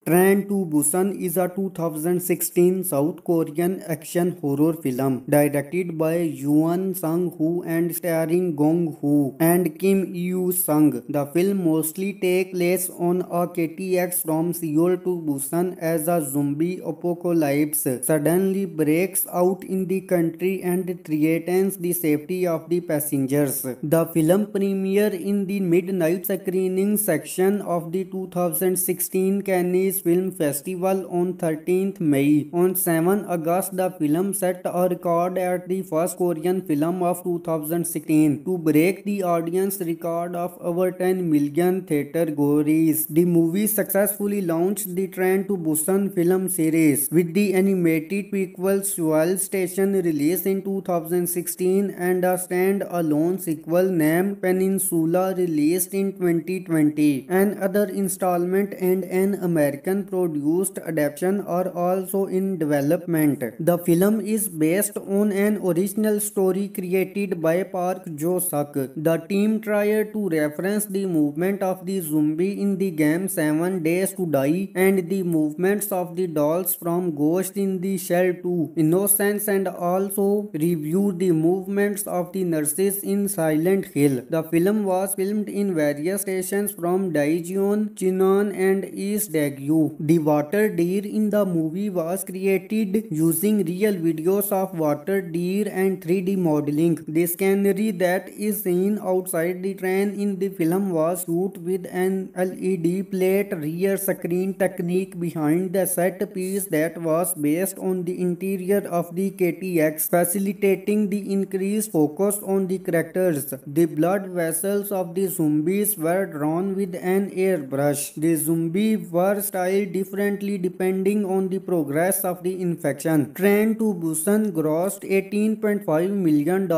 Train to Busan is a 2016 South Korean action horror film directed by Yoon Sang-woo and starring Gong Hoo and Kim Yoo-sung. The film mostly takes place on a KTX from Seoul to Busan as a zombie apocalypse suddenly breaks out in the country and threatens the safety of the passengers. The film premiered in the midnight screening section of the 2016 Cannes Film Festival on 13th May. On 7 August, the film set a record at the first Korean film of 2016 to break the audience record of over 10 million theater goers. The movie successfully launched the Train to Busan film series, with the animated prequel Seoul Station released in 2016 and a stand-alone sequel named Peninsula released in 2020. Another installment and an American produced adaptation are also in development. The film is based on an original story created by Park Jo-suk. The team tried to reference the movement of the zombie in the game 7 Days to Die and the movements of the dolls from Ghost in the Shell 2 Innocence, and also reviewed the movements of the nurses in Silent Hill. The film was filmed in various stations from Daejeon, Chinon and East Daegu. The water deer in the movie was created using real videos of water deer and 3D modeling. The scenery that is seen outside the train in the film was shot with an LED plate rear screen technique behind the set piece that was based on the interior of the KTX, facilitating the increased focus on the characters. The blood vessels of the zombies were drawn with an airbrush. The zombies were styled differently depending on the progress of the infection. Train to Busan grossed $18.5 million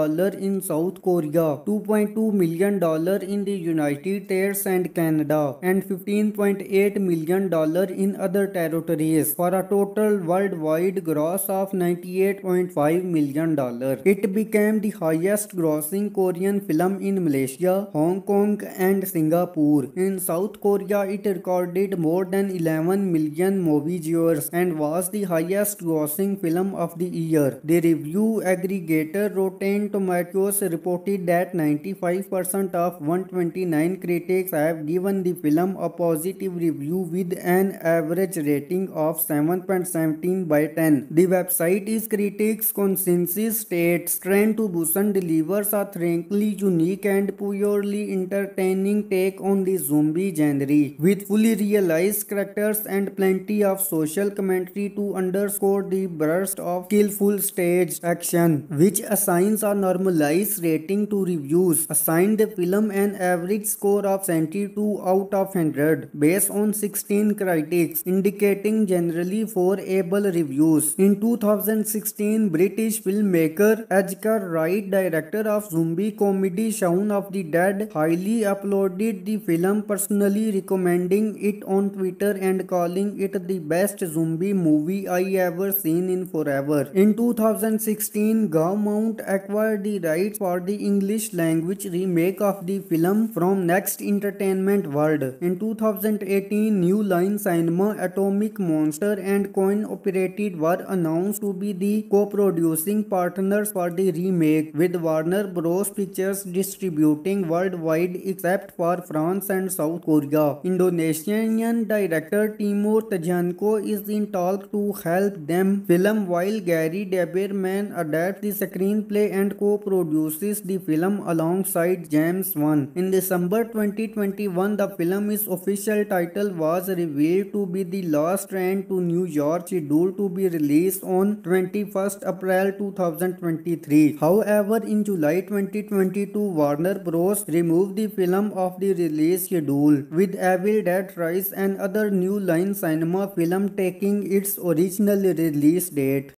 in South Korea, $2.2 million in the United States and Canada, and $15.8 million in other territories, for a total worldwide gross of $98.5 million. It became the highest grossing Korean film in Malaysia, Hong Kong and Singapore. In South Korea, it recorded more than 11 million movie viewers and was the highest grossing film of the year. The review aggregator Rotten Tomatoes reported that 95% of 129 critics have given the film a positive review with an average rating of 7.17 by 10. The website is critics' consensus states Train to Busan delivers a thrillingly unique and purely entertaining take on the zombie genre, with fully realized character characters and plenty of social commentary to underscore the burst of skillful stage action, which assigns a normalized rating to reviews, assigned the film an average score of 72 out of 100 based on 16 critics, indicating generally favorable reviews. In 2016, British filmmaker Edgar Wright, director of zombie comedy Shaun of the Dead, highly uploaded the film, personally recommending it on Twitter and calling it the best zombie movie I ever seen in forever. In 2016, Gaumont acquired the rights for the English language remake of the film from Next Entertainment World. In 2018, New Line Cinema, Atomic Monster and Coin Operated were announced to be the co-producing partners for the remake, with Warner Bros. Pictures distributing worldwide except for France and South Korea. Indonesian director Timur Tajanko is in talks to help them film, while Gary Deberman adapts the screenplay and co-produces the film alongside James Wan. In December 2021, the film's official title was revealed to be The Last Train to New York, scheduled to be released on 21st April 2023. However, in July 2022, Warner Bros. Removed the film of the release schedule, with Evil Dead Rise and other New Line Cinema film taking its original release date.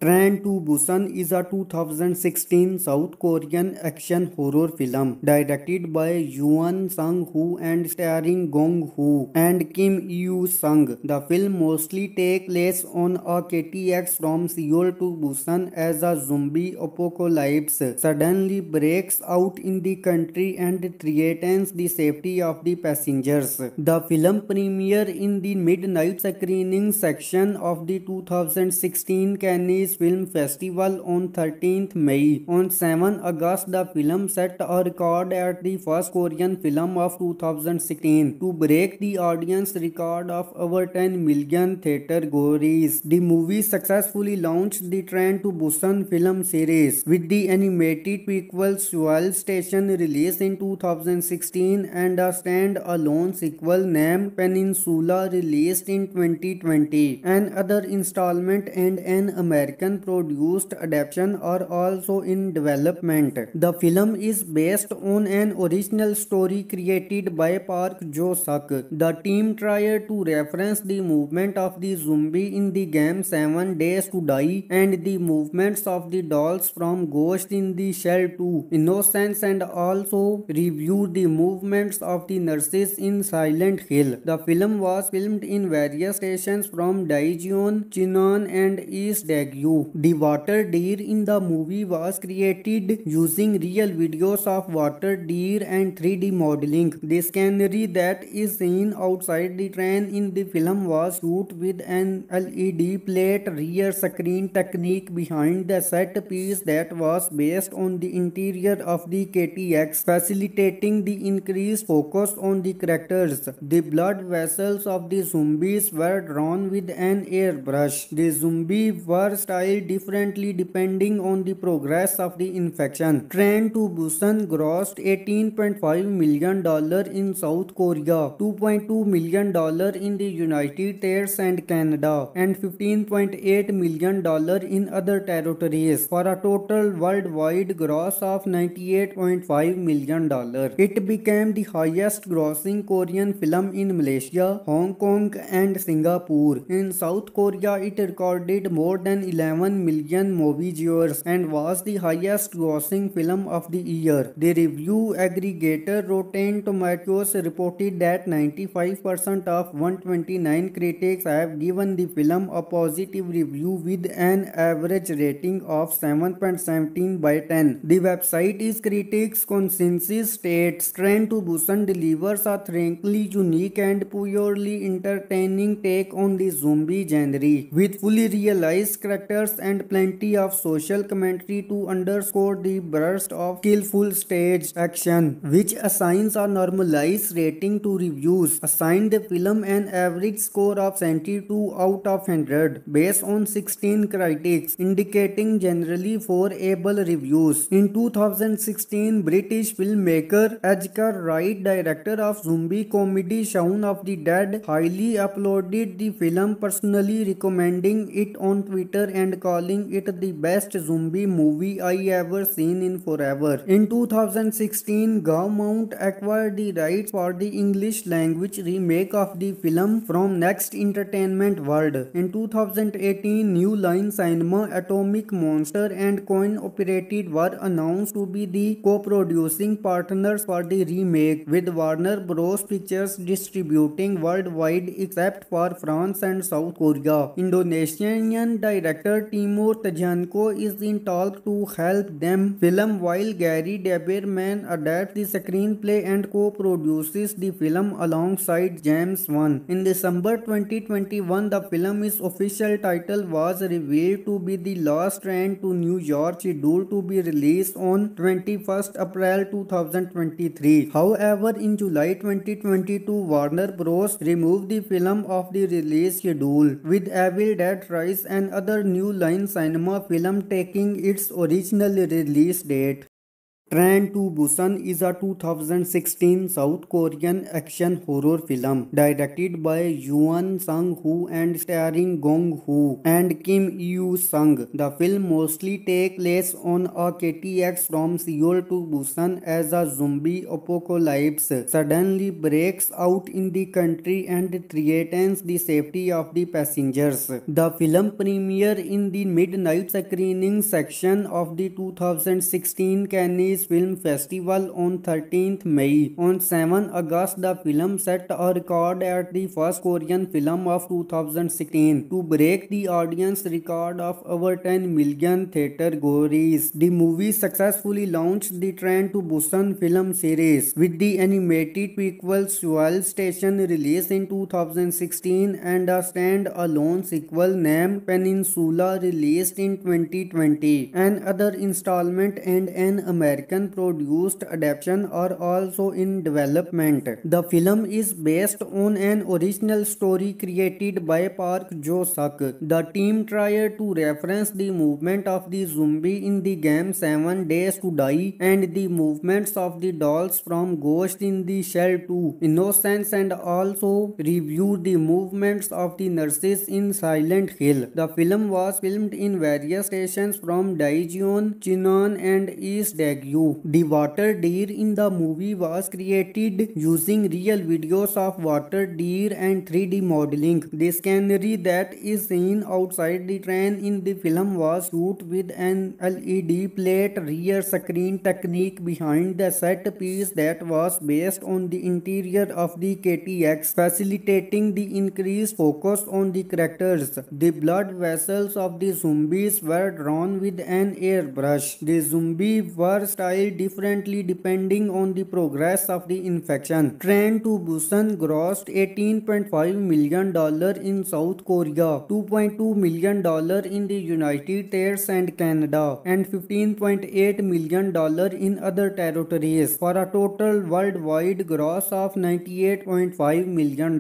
Train to Busan is a 2016 South Korean action horror film directed by Yoon Sang-woo and starring Gong Hoo and Kim Yoo-sung. The film mostly takes place on a KTX from Seoul to Busan as a zombie apocalypse suddenly breaks out in the country and threatens the safety of the passengers. The film premiered in the midnight screening section of the 2016 Cannes Film Festival on 13th May. On 7 August, the film set a record at the first Korean film of 2016 to break the audience record of over 10 million theater goers. The movie successfully launched the Train to Busan film series, with the animated prequel Seoul Station released in 2016 and a stand-alone sequel named Peninsula released in 2020. Another installment and an American produced adaptation are also in development. The film is based on an original story created by Park Jo-suk. The team tried to reference the movement of the zombie in the game 7 Days to Die and the movements of the dolls from Ghost in the Shell 2 Innocence, and also reviewed the movements of the nurses in Silent Hill. The film was filmed in various stations from Daejeon, Chinon and East Daegu. The water deer in the movie was created using real videos of water deer and 3D modeling. The scenery that is seen outside the train in the film was shot with an LED plate rear screen technique behind the set piece that was based on the interior of the KTX, facilitating the increased focus on the characters. The blood vessels of the zombies were drawn with an airbrush. The zombies were styled differently depending on the progress of the infection. Train to Busan grossed $18.5 million in South Korea, $2.2 million in the United States and Canada, and $15.8 million in other territories, for a total worldwide gross of $98.5 million. It became the highest grossing Korean film in Malaysia, Hong Kong and Singapore. In South Korea, it recorded more than 11 million movie viewers and was the highest grossing film of the year. The review aggregator Rotten Tomatoes reported that 95% of 129 critics have given the film a positive review with an average rating of 7.17 by 10. The website is critics' consensus states Train to Busan delivers a thrillingly unique and purely entertaining take on the zombie genre, with fully realized character characters and plenty of social commentary to underscore the burst of skillful stage action, which assigns a normalized rating to reviews, assigned the film an average score of 72 out of 100 based on 16 critics, indicating generally favorable reviews. In 2016, British filmmaker Edgar Wright, director of zombie comedy Shaun of the Dead, highly uploaded the film, personally recommending it on Twitter and calling it the best zombie movie I ever seen in forever. In 2016, Gaumont acquired the rights for the English language remake of the film from Next Entertainment World. In 2018, New Line Cinema, Atomic Monster and Coin Operated were announced to be the co-producing partners for the remake, with Warner Bros. Pictures distributing worldwide except for France and South Korea. Indonesian director Timur Tajanko is in talks to help them film, while Gary Deberman adapts the screenplay and co-produces the film alongside James Wan. In December 2021, the film's official title was revealed to be The Last Train to New York, scheduled to be released on 21st April 2023. However, in July 2022, Warner Bros. Removed the film of the release schedule, with Evil Dead Rise and other New Line Cinema film taking its original release date. Train to Busan is a 2016 South Korean action horror film directed by Yoon Sang-woo and starring Gong Hoo and Kim Yoo-sung. The film mostly takes place on a KTX from Seoul to Busan as a zombie apocalypse suddenly breaks out in the country and threatens the safety of the passengers. The film premiered in the midnight screening section of the 2016 Cannes Film Festival on 13th May. On 7 August, the film set a record at the first Korean film of 2016 to break the audience record of over 10 million theater goers. The movie successfully launched the Train to Busan film series, with the animated prequel Seoul Station released in 2016 and a stand-alone sequel named Peninsula released in 2020. Another installment and an American produced adaptation are also in development. The film is based on an original story created by Park Jo-suk. The team tried to reference the movement of the zombie in the game 7 Days to Die and the movements of the dolls from Ghost in the Shell 2 Innocence, and also reviewed the movements of the nurses in Silent Hill. The film was filmed in various stations from Daejeon, Chinon and East Daegu. The water deer in the movie was created using real videos of water deer and 3D modeling. The scenery that is seen outside the train in the film was shot with an LED plate rear screen technique behind the set piece that was based on the interior of the KTX, facilitating the increased focus on the characters. The blood vessels of the zombies were drawn with an airbrush. The zombies were styled differently depending on the progress of the infection. Train to Busan grossed $18.5 million in South Korea, $2.2 million in the United States and Canada, and $15.8 million in other territories, for a total worldwide gross of $98.5 million.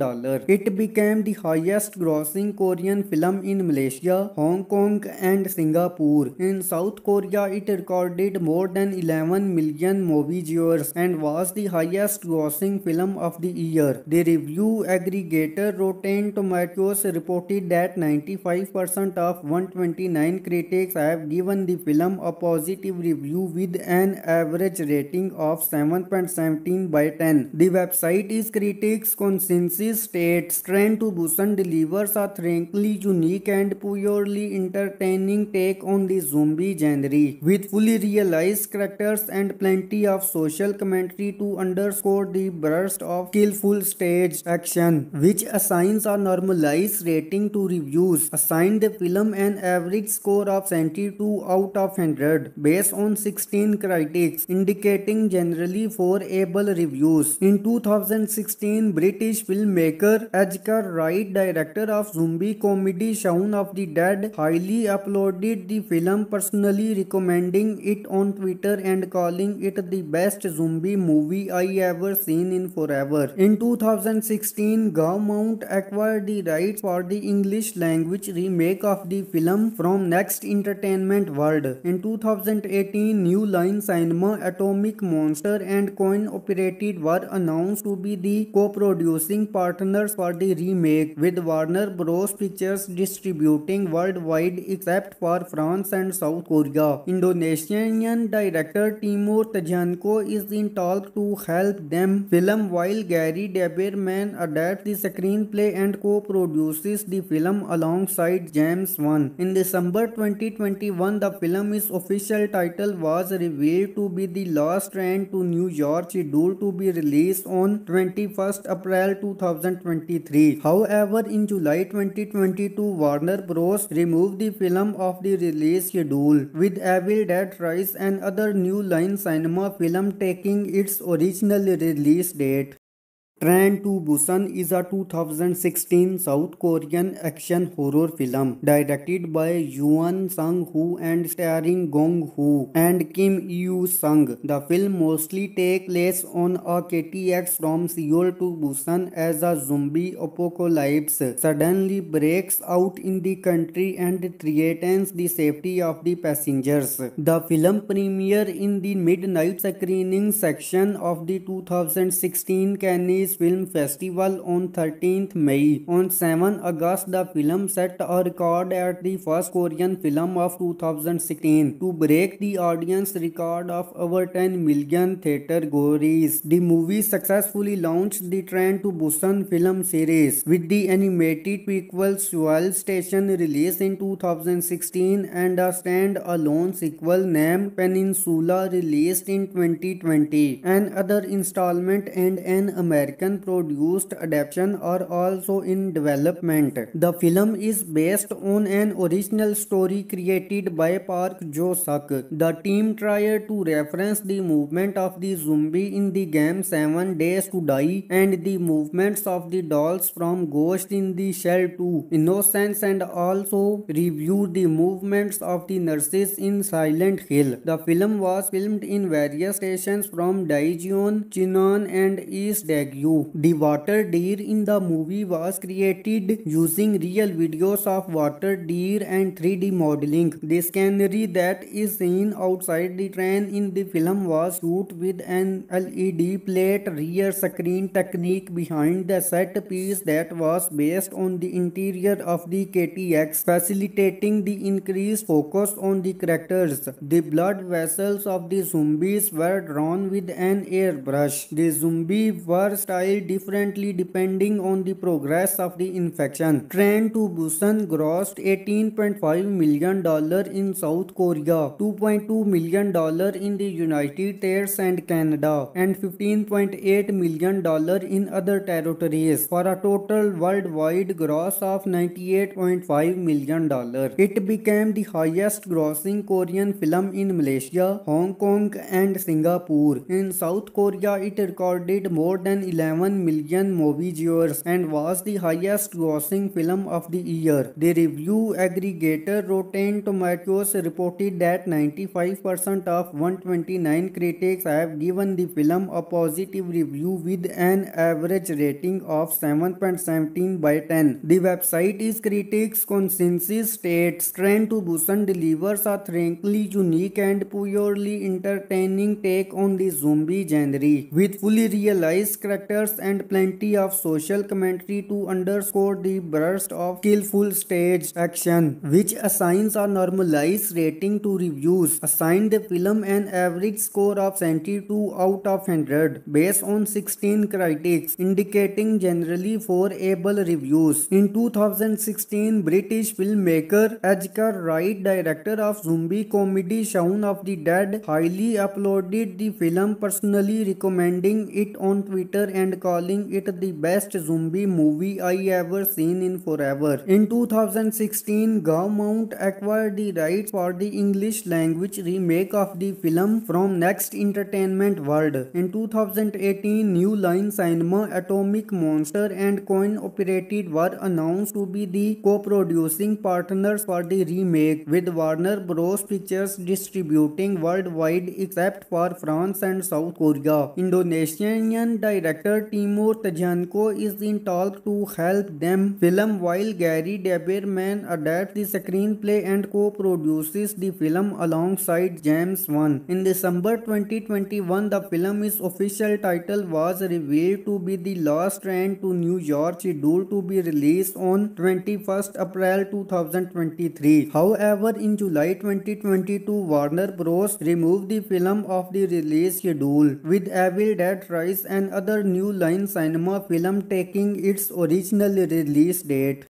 It became the highest grossing Korean film in Malaysia, Hong Kong and Singapore. In South Korea, it recorded more than 11 million movie viewers and was the highest grossing film of the year. The review aggregator Rotten Tomatoes reported that 95% of 129 critics have given the film a positive review with an average rating of 7.17 by 10. The website is critics' consensus states Train to Busan delivers a thrillingly unique and purely entertaining take on the zombie genre, with fully realized character characters and plenty of social commentary to underscore the burst of skillful stage action, which assigns a normalized rating to reviews, assigned the film an average score of 72 out of 100 based on 16 critics, indicating generally favorable reviews. In 2016, British filmmaker Edgar Wright, director of zombie comedy Shaun of the Dead, highly uploaded the film, personally recommending it on Twitter and calling it the best zombie movie I ever seen in forever. In 2016, Gaumont acquired the rights for the English language remake of the film from Next Entertainment World. In 2018, New Line Cinema, Atomic Monster and Coin Operated were announced to be the co-producing partners for the remake, with Warner Bros. Pictures distributing worldwide except for France and South Korea. Indonesian director Timur Tajanko is in talks to help them film, while Gary Deberman adapts the screenplay and co-produces the film alongside James Wan. In December 2021, the film's official title was revealed to be The Last Train to New York, scheduled to be released on 21st April 2023. However, in July 2022, Warner Bros. Removed the film of the release schedule, with Evil Dead Rise and other New Line Cinema film taking its original release date. Train to Busan is a 2016 South Korean action horror film directed by Yoon Sang-woo and starring Gong Hoo and Kim Yoo-sung. The film mostly takes place on a KTX from Seoul to Busan as a zombie apocalypse suddenly breaks out in the country and threatens the safety of the passengers. The film premiered in the midnight screening section of the 2016 Cannes Film Festival on 13th May. On 7 August, the film set a record at the first Korean film of 2016 to break the audience record of over 10 million theater goers. The movie successfully launched the Train to Busan film series, with the animated prequel Seoul Station released in 2016 and a stand-alone sequel named Peninsula released in 2020. Another installment and an American produced adaptation are also in development. The film is based on an original story created by Park Jo-suk. The team tried to reference the movement of the zombie in the game 7 Days to Die and the movements of the dolls from Ghost in the Shell 2 Innocence, and also reviewed the movements of the nurses in Silent Hill. The film was filmed in various stations from Daejeon, Chinon and East Daegu. The water deer in the movie was created using real videos of water deer and 3D modeling. The scenery that is seen outside the train in the film was shot with an LED plate rear screen technique behind the set piece that was based on the interior of the KTX, facilitating the increased focus on the characters. The blood vessels of the zombies were drawn with an airbrush. The zombies were styled differently depending on the progress of the infection. Train to Busan grossed $18.5 million in South Korea, $2.2 million in the United States and Canada, and $15.8 million in other territories, for a total worldwide gross of $98.5 million. It became the highest grossing Korean film in Malaysia, Hong Kong and Singapore. In South Korea, it recorded more than 11 million movie viewers and was the highest grossing film of the year. The review aggregator Rotten Tomatoes reported that 95% of 129 critics have given the film a positive review with an average rating of 7.17 by 10. The website is critics' consensus states Train to Busan delivers a thrillingly unique and purely entertaining take on the zombie genre, with fully realized character characters and plenty of social commentary to underscore the burst of skillful stage action, which assigns a normalized rating to reviews, assigned the film an average score of 72 out of 100 based on 16 critics, indicating generally favorable reviews. In 2016, British filmmaker Edgar Wright, director of zombie comedy Shaun of the Dead, highly uploaded the film, personally recommending it on Twitter and calling it the best zombie movie I ever seen in forever. In 2016, Gaumont acquired the rights for the English language remake of the film from Next Entertainment World. In 2018, New Line Cinema, Atomic Monster and Coin Operated were announced to be the co-producing partners for the remake, with Warner Bros. Pictures distributing worldwide except for France and South Korea. Indonesian director Timur Tajanko is in talks to help them film, while Gary Deberman adapts the screenplay and co-produces the film alongside James Wan. In December 2021, the film's official title was revealed to be The Last Train to New York, scheduled to be released on 21st April 2023. However, in July 2022, Warner Bros. Removed the film of the release schedule, with Evil Dead Rise and other New Line Cinema film taking its original release date.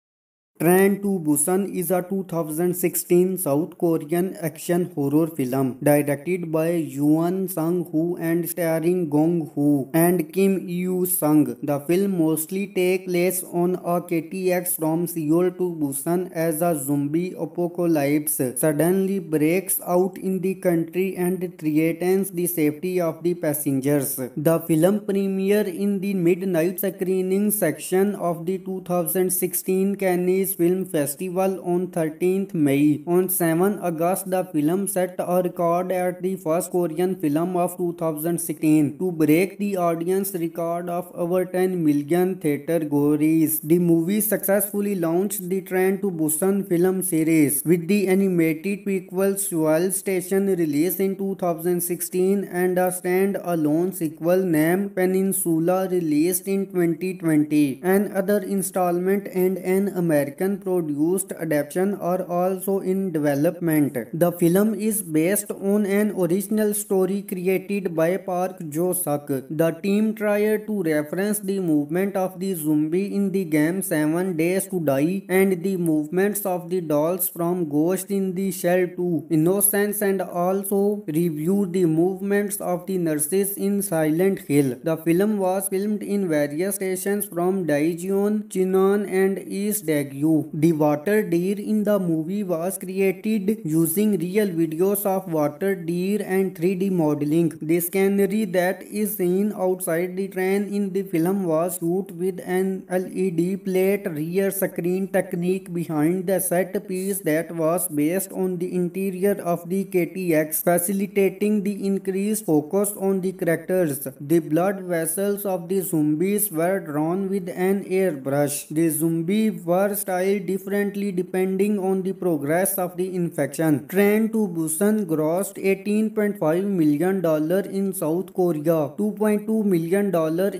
Train to Busan is a 2016 South Korean action horror film directed by Yoon Sang-woo and starring Gong Hoo and Kim Yoo-sung. The film mostly takes place on a KTX from Seoul to Busan as a zombie apocalypse suddenly breaks out in the country and threatens the safety of the passengers. The film premiered in the midnight screening section of the 2016 Cannes Film Festival on 13th May. On 7 August, the film set a record at the first Korean film of 2016 to break the audience record of over 10 million theater goers. The movie successfully launched the Train to Busan film series, with the animated prequel Seoul Station released in 2016 and a stand-alone sequel named Peninsula released in 2020. Another installment and an American produced adaptation are also in development. The film is based on an original story created by Park Jo-suk. The team tried to reference the movement of the zombie in the game 7 Days to Die and the movements of the dolls from Ghost in the Shell 2 Innocence, and also reviewed the movements of the nurses in Silent Hill. The film was filmed in various stations from Daejeon, Chinon and East Daegu. The water deer in the movie was created using real videos of water deer and 3D modeling. The scenery that is seen outside the train in the film was shot with an LED plate rear screen technique behind the set piece that was based on the interior of the KTX, facilitating the increased focus on the characters. The blood vessels of the zombies were drawn with an airbrush. The zombies were styled differently depending on the progress of the infection. Train to Busan grossed $18.5 million in South Korea, $2.2 million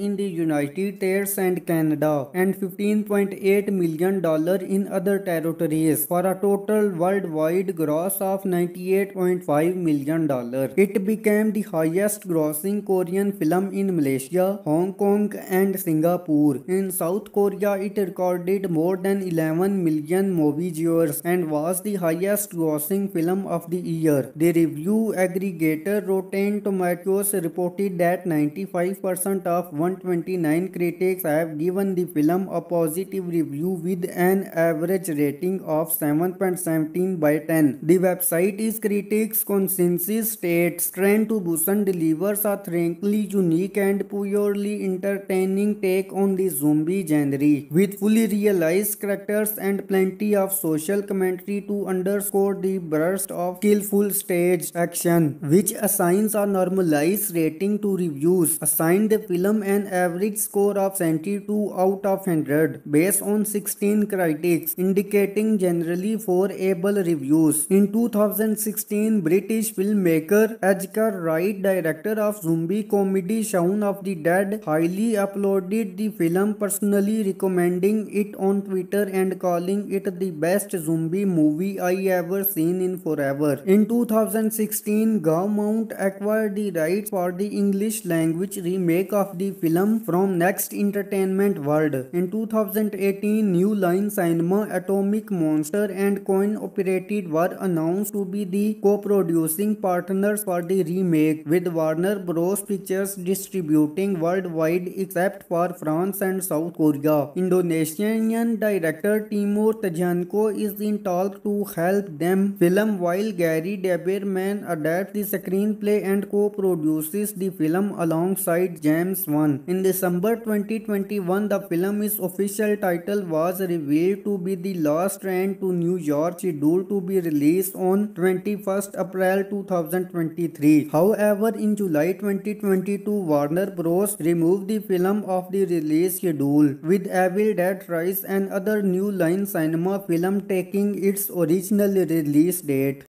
in the United States and Canada, and $15.8 million in other territories, for a total worldwide gross of $98.5 million. It became the highest grossing Korean film in Malaysia, Hong Kong and Singapore. In South Korea, it recorded more than 11 million movie viewers and was the highest grossing film of the year. The review aggregator Rotten Tomatoes reported that 95% of 129 critics have given the film a positive review with an average rating of 7.17 by 10. The website is critics' consensus states Train to Busan delivers a thrillingly unique and purely entertaining take on the zombie genre, with fully realized character characters and plenty of social commentary to underscore the burst of skillful stage action, which assigns a normalized rating to reviews, assigned the film an average score of 72 out of 100 based on 16 critics, indicating generally favorable reviews. In 2016, British filmmaker Edgar Wright, director of zombie comedy Shaun of the Dead, highly uploaded the film, personally recommending it on Twitter and calling it the best zombie movie I ever seen in forever. In 2016, Gaumont acquired the rights for the English language remake of the film from Next Entertainment World. In 2018, New Line Cinema, Atomic Monster and Coin Operated were announced to be the co-producing partners for the remake, with Warner Bros. Pictures distributing worldwide except for France and South Korea. Indonesian director Timur Tajanko is in talks to help them film, while Gary Deberman adapts the screenplay and co-produces the film alongside James Wan. In December 2021, the film's official title was revealed to be The Last Train to New York, scheduled to be released on 21st April 2023. However, in July 2022, Warner Bros. Removed the film of the release schedule, with Evil Dead Rise and other New Line Cinema film taking its original release date.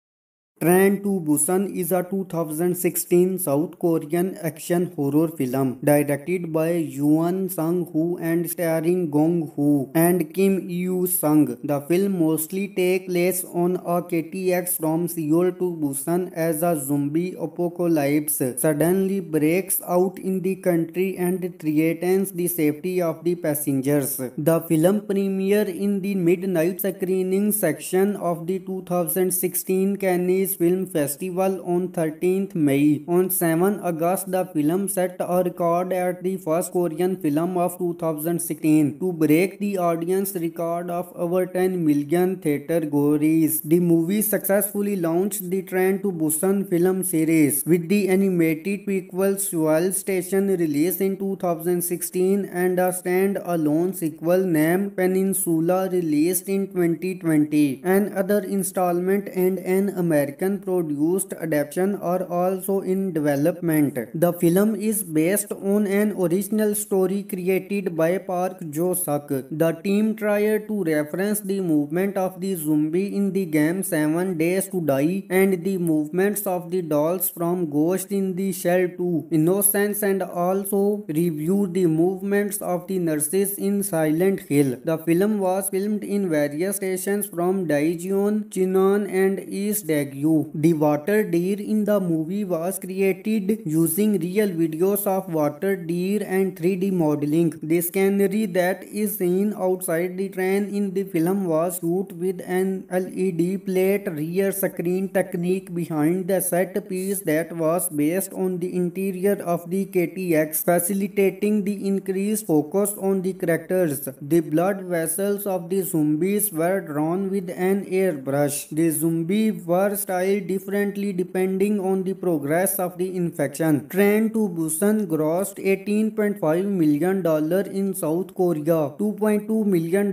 Train to Busan is a 2016 South Korean action horror film directed by Yoon Sang-woo and starring Gong Hoo and Kim Yoo-sung. The film mostly takes place on a KTX from Seoul to Busan as a zombie apocalypse suddenly breaks out in the country and threatens the safety of the passengers. The film premiered in the midnight screening section of the 2016 Cannes Film Festival on 13th May. On 7 August, the film set a record at the first Korean film of 2016 to break the audience record of over 10 million theater goers. The movie successfully launched the Train to Busan film series, with the animated prequel Seoul Station released in 2016 and a stand-alone sequel named Peninsula released in 2020. Another installment and an American produced adaptation are also in development. The film is based on an original story created by Park Jo-suk. The team tried to reference the movement of the zombie in the game 7 Days to Die and the movements of the dolls from Ghost in the Shell 2 Innocence, and also reviewed the movements of the nurses in Silent Hill. The film was filmed in various stations from Daejeon, Chinon and East Daegu. The water deer in the movie was created using real videos of water deer and 3D modeling. The scenery that is seen outside the train in the film was shot with an LED plate rear screen technique behind the set piece that was based on the interior of the KTX, facilitating the increased focus on the characters. The blood vessels of the zombies were drawn with an airbrush. The zombies were styled differently depending on the progress of the infection. Train to Busan grossed $18.5 million in South Korea, $2.2 million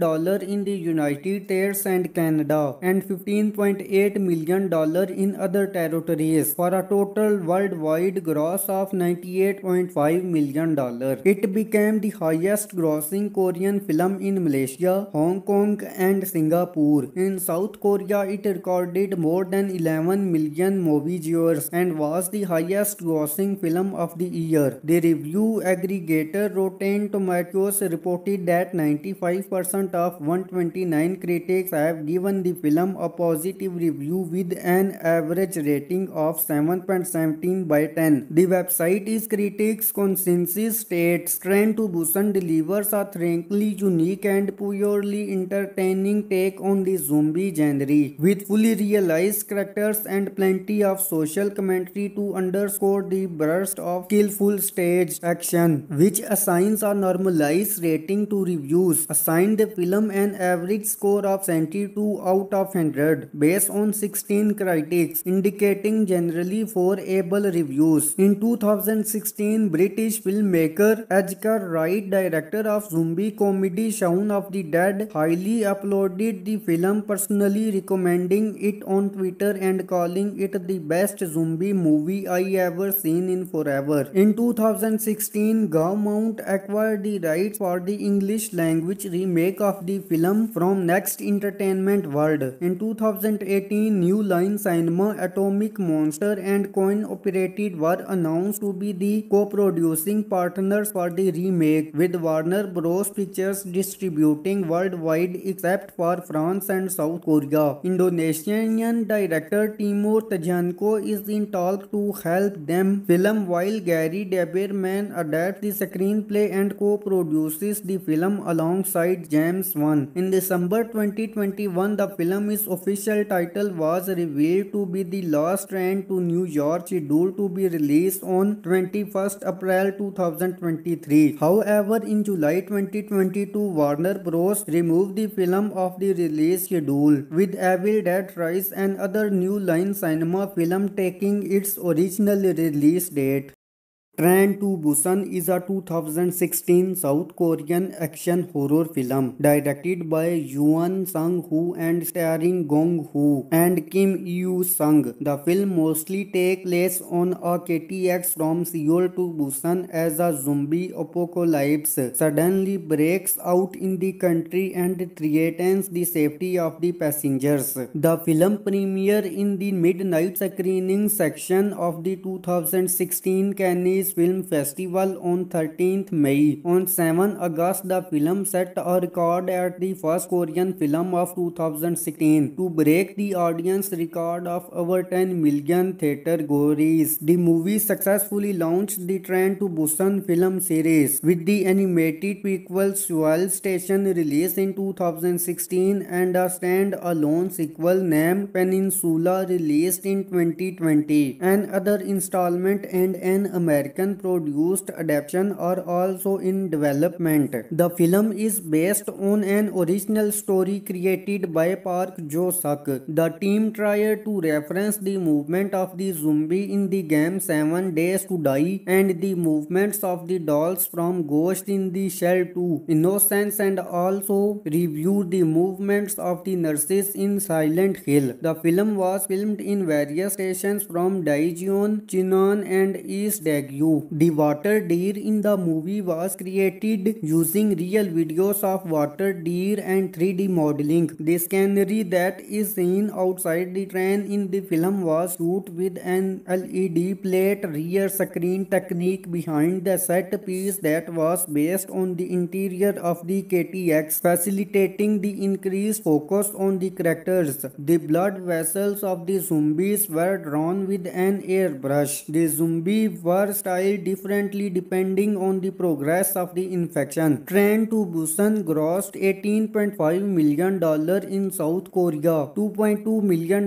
in the United States and Canada, and $15.8 million in other territories, for a total worldwide gross of $98.5 million. It became the highest grossing Korean film in Malaysia, Hong Kong and Singapore. In South Korea, it recorded more than 11 million movie viewers and was the highest grossing film of the year. The review aggregator Rotten Tomatoes reported that 95% of 129 critics have given the film a positive review with an average rating of 7.17 by 10. The website is critics' consensus states Train to Busan delivers a thrillingly unique and purely entertaining take on the zombie genre, with fully realized character characters and plenty of social commentary to underscore the burst of skillful stage action, which assigns a normalized rating to reviews, assigned the film an average score of 72 out of 100 based on 16 critics, indicating generally favorable reviews. In 2016, British filmmaker Edgar Wright, director of zombie comedy Shaun of the Dead, highly uploaded the film, personally recommending it on Twitter and calling it the best zombie movie I ever seen in forever. In 2016, Gaumont acquired the rights for the English language remake of the film from Next Entertainment World. In 2018, New Line Cinema, Atomic Monster and Coin Operated were announced to be the co-producing partners for the remake, with Warner Bros. Pictures distributing worldwide except for France and South Korea. Indonesian director Timur Tajanko is in talk to help them film, while Gary Deberman adapts the screenplay and co-produces the film alongside James Wan. In December 2021, the film's official title was revealed to be The Last Train to New York, scheduled to be released on 21st April 2023. However, in July 2022, Warner Bros. Removed the film of the release schedule, with Evil Dead Rise and other New Line Cinema film taking its original release date. Train to Busan is a 2016 South Korean action horror film directed by Yoon Sang-woo and starring Gong Hoo and Kim Yoo-sung. The film mostly takes place on a KTX from Seoul to Busan as a zombie apocalypse suddenly breaks out in the country and threatens the safety of the passengers. The film premiered in the midnight screening section of the 2016 Cannes Film Festival on 13th May. On 7 August, the film set a record at the first Korean film of 2016 to break the audience record of over 10 million theater goers. The movie successfully launched the Train to Busan film series, with the animated prequel Seoul Station released in 2016 and a stand-alone sequel named Peninsula released in 2020. Another installment and an American produced adaptation are also in development. The film is based on an original story created by Park Jo-suk. The team tried to reference the movement of the zombie in the game 7 Days to Die and the movements of the dolls from Ghost in the Shell 2 Innocence, and also reviewed the movements of the nurses in Silent Hill. The film was filmed in various stations from Daejeon, Chinon and East Daegu. The water deer in the movie was created using real videos of water deer and 3D modeling. The scenery that is seen outside the train in the film was shot with an LED plate rear screen technique behind the set piece that was based on the interior of the KTX, facilitating the increased focus on the characters. The blood vessels of the zombies were drawn with an airbrush. The zombies were styled differently depending on the progress of the infection. Train to Busan grossed $18.5 million in South Korea, $2.2 million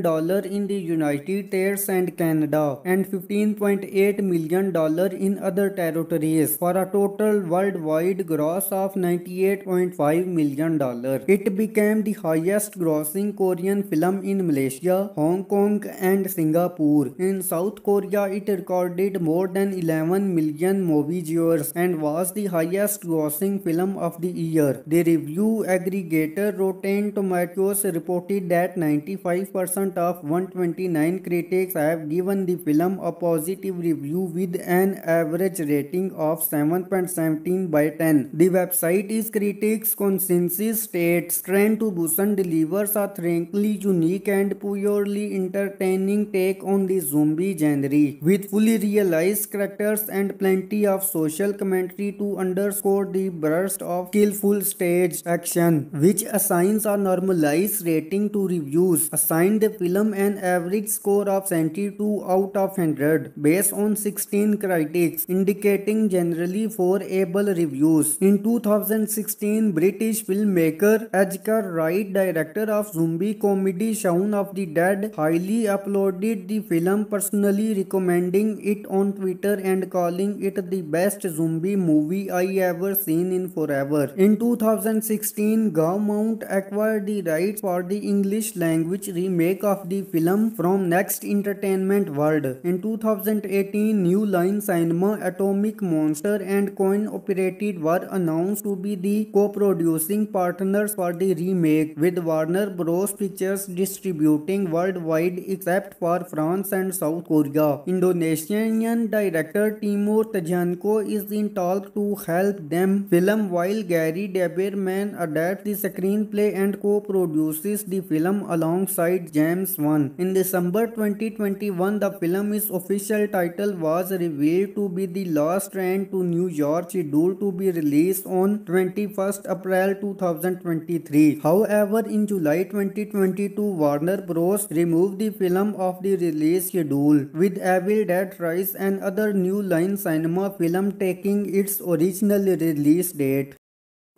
in the United States and Canada, and $15.8 million in other territories, for a total worldwide gross of $98.5 million. It became the highest grossing Korean film in Malaysia, Hong Kong and Singapore. In South Korea, it recorded more than 11 million movie viewers and was the highest grossing film of the year. The review aggregator Rotten Tomatoes reported that 95% of 129 critics have given the film a positive review with an average rating of 7.17 by 10. The website is critics' consensus states Train to Busan delivers a thrillingly unique and purely entertaining take on the zombie genre, with fully realized character characters and plenty of social commentary to underscore the burst of skillful stage action, which assigns a normalized rating to reviews, assigned the film an average score of 72 out of 100 based on 16 critics, indicating generally favorable reviews. In 2016, British filmmaker Edgar Wright, director of zombie comedy Shaun of the Dead, highly uploaded the film, personally recommending it on Twitter and calling it the best zombie movie I ever seen in forever. In 2016, Gaumont acquired the rights for the English language remake of the film from Next Entertainment World. In 2018, New Line Cinema, Atomic Monster and Coin Operated were announced to be the co-producing partners for the remake, with Warner Bros. Pictures distributing worldwide except for France and South Korea. Indonesian director Timur Tajanko is in talk to help them film, while Gary Deberman adapts the screenplay and co-produces the film alongside James Wan. In December 2021, the film's official title was revealed to be The Last Train to New York, scheduled to be released on 21st April 2023. However, in July 2022, Warner Bros. Removed the film off the release schedule, with Evil Dead Rise and other New Line Cinema film taking its original release date.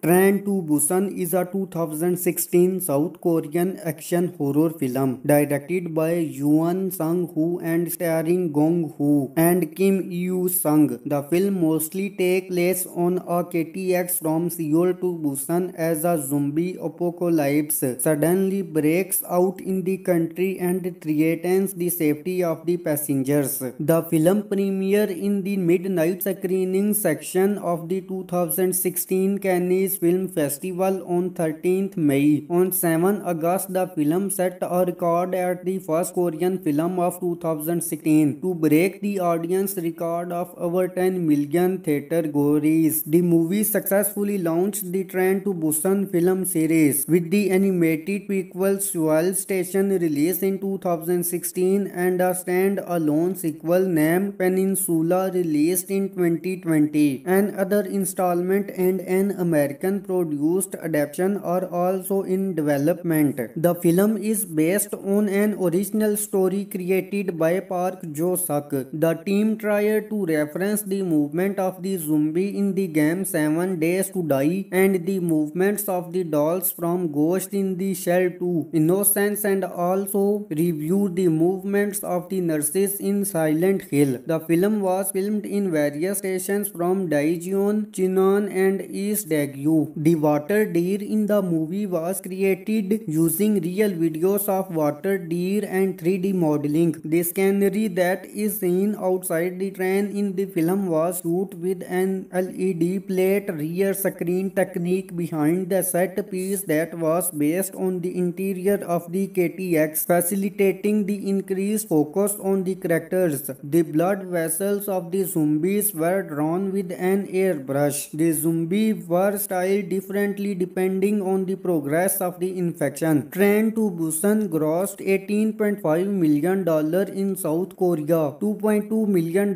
Train to Busan is a 2016 South Korean action horror film directed by Yoon Sang-woo and starring Gong Hoo and Kim Yoo-sung. The film mostly takes place on a KTX from Seoul to Busan as a zombie apocalypse suddenly breaks out in the country and threatens the safety of the passengers. The film premiered in the midnight screening section of the 2016 Cannes Film Festival on 13th May. On 7 August, the film set a record at the first Korean film of 2016 to break the audience record of over 10 million theater goers. The movie successfully launched the Train to Busan film series, with the animated prequel Seoul Station released in 2016 and a stand-alone sequel named Peninsula released in 2020. Another installment and an American produced adaptation are also in development. The film is based on an original story created by Park Jo-suk. The team tried to reference the movement of the zombie in the game 7 Days to Die and the movements of the dolls from Ghost in the Shell 2 Innocence, and also reviewed the movements of the nurses in Silent Hill. The film was filmed in various stations from Daejeon, Chinon and East Daegu. The water deer in the movie was created using real videos of water deer and 3D modeling. The scenery that is seen outside the train in the film was shot with an LED plate rear screen technique behind the set piece that was based on the interior of the KTX, facilitating the increased focus on the characters. The blood vessels of the zombies were drawn with an airbrush. The zombies were styled differently depending on the progress of the infection. Train to Busan grossed $18.5 million in South Korea, $2.2 million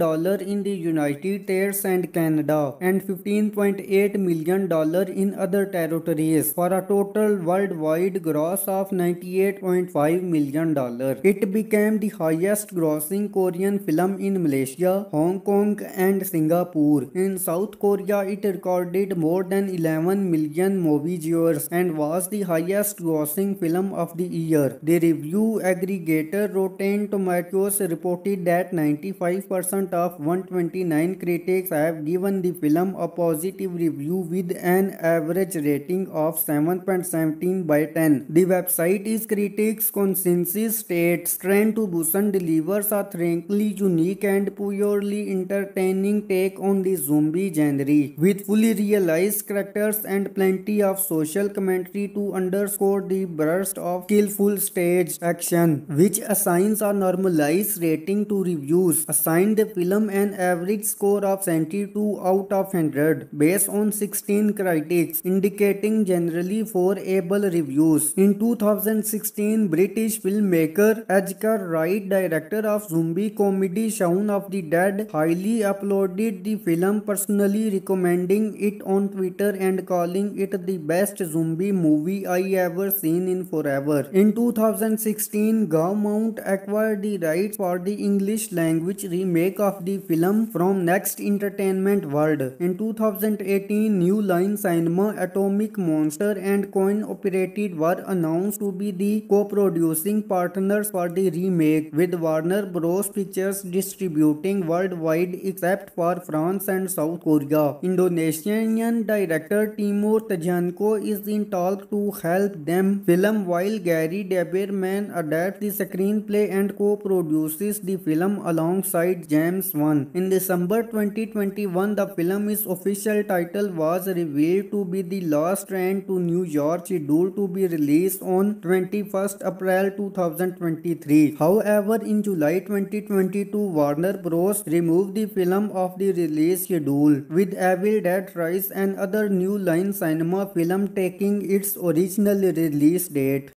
in the United States and Canada, and $15.8 million in other territories, for a total worldwide gross of $98.5 million. It became the highest grossing Korean film in Malaysia, Hong Kong and Singapore. In South Korea, it recorded more than 11 million movie viewers and was the highest grossing film of the year. The review aggregator Rotten Tomatoes reported that 95% of 129 critics have given the film a positive review with an average rating of 7.17 by 10. The website is critics' consensus states Train to Busan delivers a thrillingly unique and purely entertaining take on the zombie genre, with fully realized character characters and plenty of social commentary to underscore the burst of skillful stage action, which assigns a normalized rating to reviews, assigned the film an average score of 72 out of 100 based on 16 critics, indicating generally favorable reviews. In 2016, British filmmaker Edgar Wright, director of zombie comedy Shaun of the Dead, highly uploaded the film, personally recommending it on Twitter and calling it the best zombie movie I ever seen in forever. In 2016, Gaumont acquired the rights for the English language remake of the film from Next Entertainment World. In 2018, New Line Cinema, Atomic Monster and Coin Operated were announced to be the co-producing partners for the remake, with Warner Bros. Pictures distributing worldwide except for France and South Korea. Indonesian director Timur Tajanko is in talk to help them film, while Gary Daberman adapts the screenplay and co-produces the film alongside James Wan. In December 2021, the film's official title was revealed to be The Last Train to New York, scheduled to be released on 21st April 2023. However, in July 2022, Warner Bros. Removed the film off the release schedule, with Evil Dead Rise and other New Line Cinema film taking its original release date.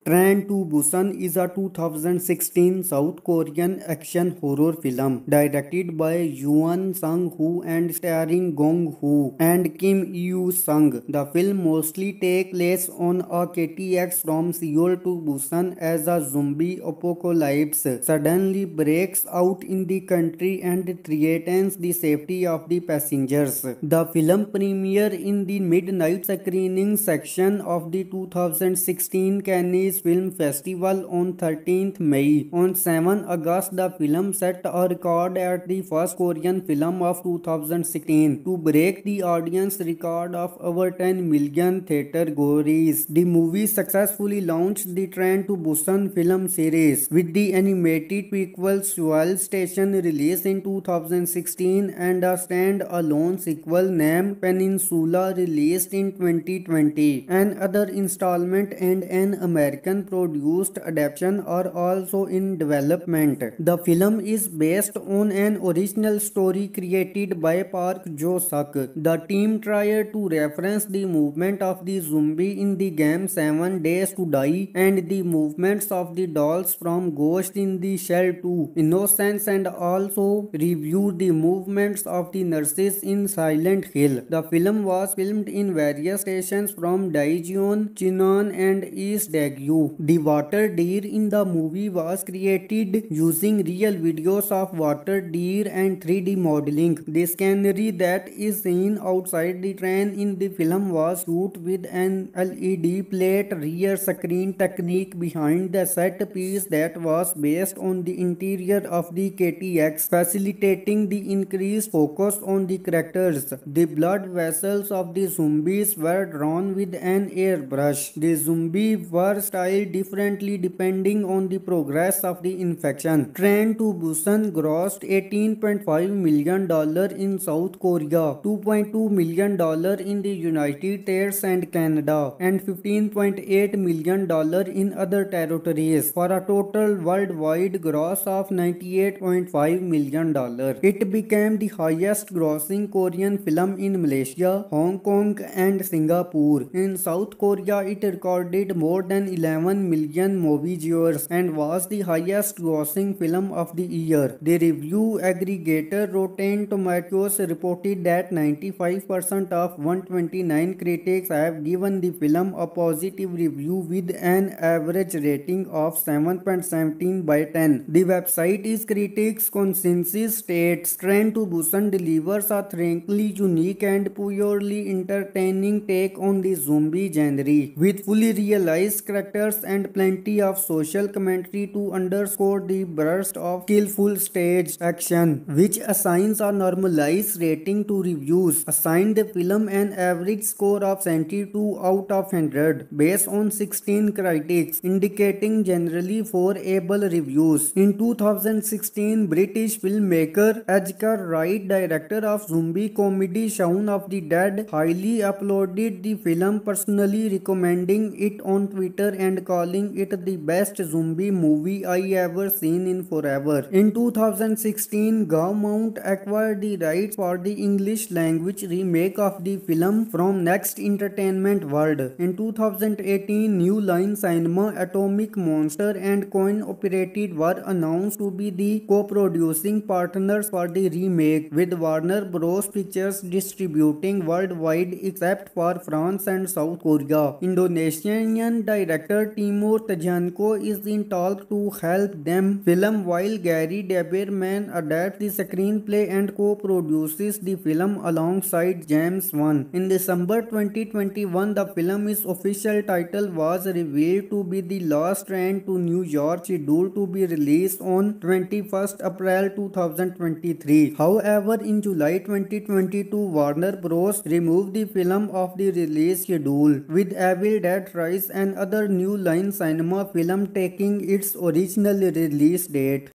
Train to Busan is a 2016 South Korean action horror film directed by Yoon Sang-woo and starring Gong Hoo and Kim Yoo-sung. The film mostly takes place on a KTX from Seoul to Busan as a zombie apocalypse suddenly breaks out in the country and threatens the safety of the passengers. The film premiered in the midnight screening section of the 2016 Cannes Film Festival on 13th May. On 7 August, the film set a record at the first Korean film of 2016 to break the audience record of over 10 million theater goers. The movie successfully launched the Train to Busan film series, with the animated prequel Seoul Station released in 2016 and a stand-alone sequel named Peninsula released in 2020. Another installment and an American produced adaptation are also in development. The film is based on an original story created by Park Jo-suk. The team tried to reference the movement of the zombie in the game 7 Days to Die and the movements of the dolls from Ghost in the Shell 2 Innocence, and also reviewed the movements of the nurses in Silent Hill. The film was filmed in various stations from Daejeon, Chinon and East Daegu. The water deer in the movie was created using real videos of water deer and 3D modeling. The scenery that is seen outside the train in the film was shot with an LED plate rear screen technique behind the set piece that was based on the interior of the KTX, facilitating the increased focus on the characters. The blood vessels of the zombies were drawn with an airbrush. The zombies were styled differently depending on the progress of the infection. Train to Busan grossed $18.5 million in South Korea, $2.2 million in the United States and Canada, and $15.8 million in other territories, for a total worldwide gross of $98.5 million. It became the highest grossing Korean film in Malaysia, Hong Kong and Singapore. In South Korea, it recorded more than 11 million movie viewers and was the highest grossing film of the year. The review aggregator Rotten Tomatoes reported that 95% of 129 critics have given the film a positive review with an average rating of 7.17 by 10. The website is critics' consensus states Train to Busan delivers a thrillingly unique and purely entertaining take on the zombie genre, with fully realized character characters and plenty of social commentary to underscore the burst of skillful stage action, which assigns a normalized rating to reviews, assigned the film an average score of 72 out of 100 based on 16 critics, indicating generally favorable reviews. In 2016, British filmmaker Edgar Wright, director of zombie comedy Shaun of the Dead, highly uploaded the film, personally recommending it on Twitter and calling it the best zombie movie I ever seen in forever. In 2016, Gaumont acquired the rights for the English language remake of the film from Next Entertainment World. In 2018, New Line Cinema, Atomic Monster and Coin Operated were announced to be the co-producing partners for the remake, with Warner Bros. Pictures distributing worldwide except for France and South Korea. Indonesian director Timur Tajanko is in talk to help them film, while Gary Daberman adapts the screenplay and co-produces the film alongside James Wan. In December 2021, the film's official title was revealed to be The Last Train to New York, scheduled to be released on 21st April 2023. However, in July 2022, Warner Bros. Removed the film off the release schedule, with Evil Dead Rise and other New Line Cinema film taking its original release date.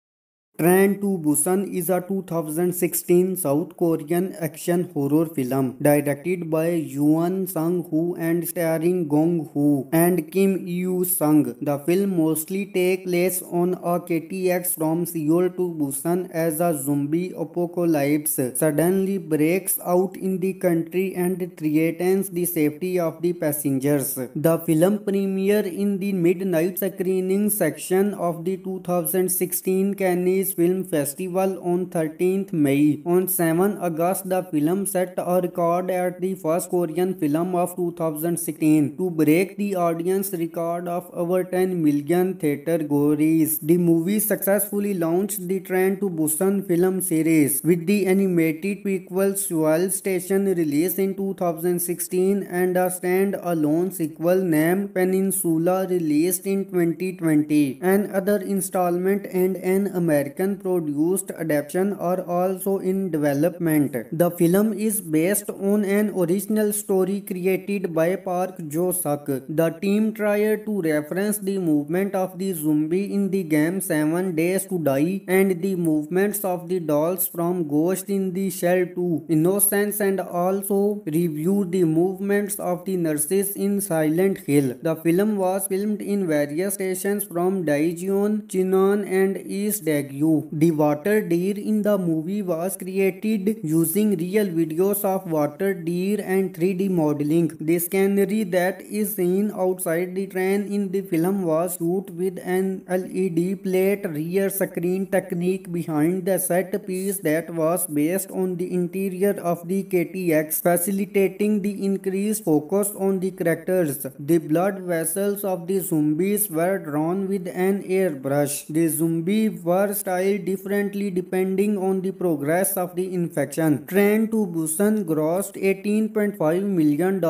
Train to Busan is a 2016 South Korean action horror film directed by Yoon Sang-woo and starring Gong Hoo and Kim Yoo-sung. The film mostly takes place on a KTX from Seoul to Busan as a zombie apocalypse suddenly breaks out in the country and threatens the safety of the passengers. The film premiered in the midnight screening section of the 2016 Cannes Film Festival on 13th May. On 7 August, the film set a record at the first Korean film of 2016 to break the audience record of over 10 million theater goers. The movie successfully launched the Train to Busan film series, with the animated prequel Seoul Station released in 2016 and a stand-alone sequel named Peninsula released in 2020. Another installment and an American produced adaptation are also in development. The film is based on an original story created by Park Jo-suk. The team tried to reference the movement of the zombie in the game 7 Days to Die and the movements of the dolls from Ghost in the Shell 2 Innocence, and also reviewed the movements of the nurses in Silent Hill. The film was filmed in various stations from Daejeon, Chinon and East Daegu. The water deer in the movie was created using real videos of water deer and 3D modeling. The scenery that is seen outside the train in the film was shot with an LED plate rear screen technique behind the set piece that was based on the interior of the KTX, facilitating the increased focus on the characters. The blood vessels of the zombies were drawn with an airbrush. The zombies were styled differently depending on the progress of the infection. Train to Busan grossed $18.5 million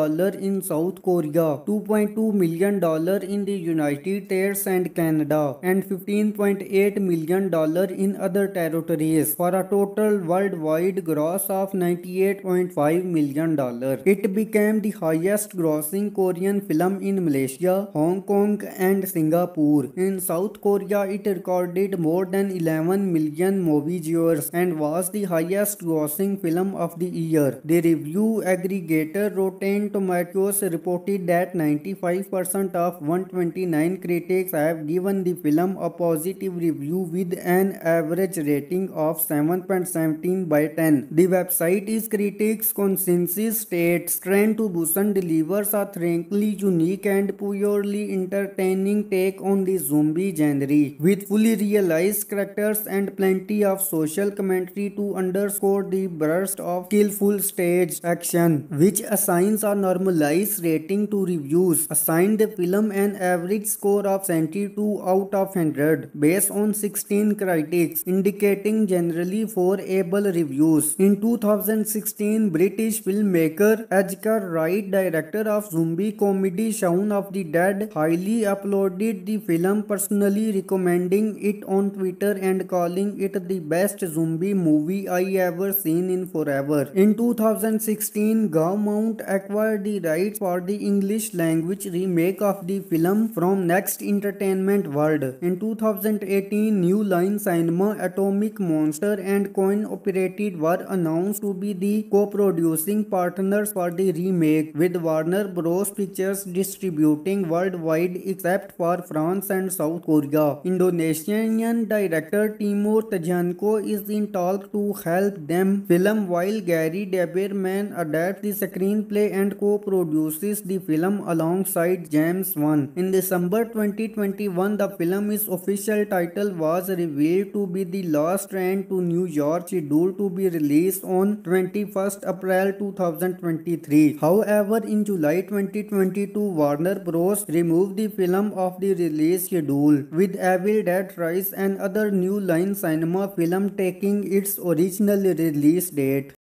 in South Korea, $2.2 million in the United States and Canada, and $15.8 million in other territories, for a total worldwide gross of $98.5 million. It became the highest grossing Korean film in Malaysia, Hong Kong and Singapore. In South Korea, it recorded more than 11 million movie viewers and was the highest grossing film of the year. The review aggregator Rotten Tomatoes reported that 95% of 129 critics have given the film a positive review with an average rating of 7.17 by 10. The website is critics' consensus states Train to Busan delivers a thrillingly unique and purely entertaining take on the zombie genre, with fully realized character characters and plenty of social commentary to underscore the burst of skillful stage action, which assigns a normalized rating to reviews, assigned the film an average score of 72 out of 100 based on 16 critics, indicating generally favorable reviews. In 2016, British filmmaker Edgar Wright, director of zombie comedy Shaun of the Dead, highly uploaded the film, personally recommending it on Twitter and calling it the best zombie movie I ever seen in forever. In 2016, Gaumont acquired the rights for the English language remake of the film from Next Entertainment World. In 2018, New Line Cinema, Atomic Monster and Coin Operated were announced to be the co-producing partners for the remake, with Warner Bros. Pictures distributing worldwide except for France and South Korea. Indonesian director Timur Tajanko is in talk to help them film, while Gary Daberman adapts the screenplay and co-produces the film alongside James Wan. In December 2021, the film's official title was revealed to be The Last Train to New York, scheduled to be released on 21st April 2023. However, in July 2022, Warner Bros. Removed the film off the release schedule, with Evil Dead Rise and other New Line Cinema film taking its original release date.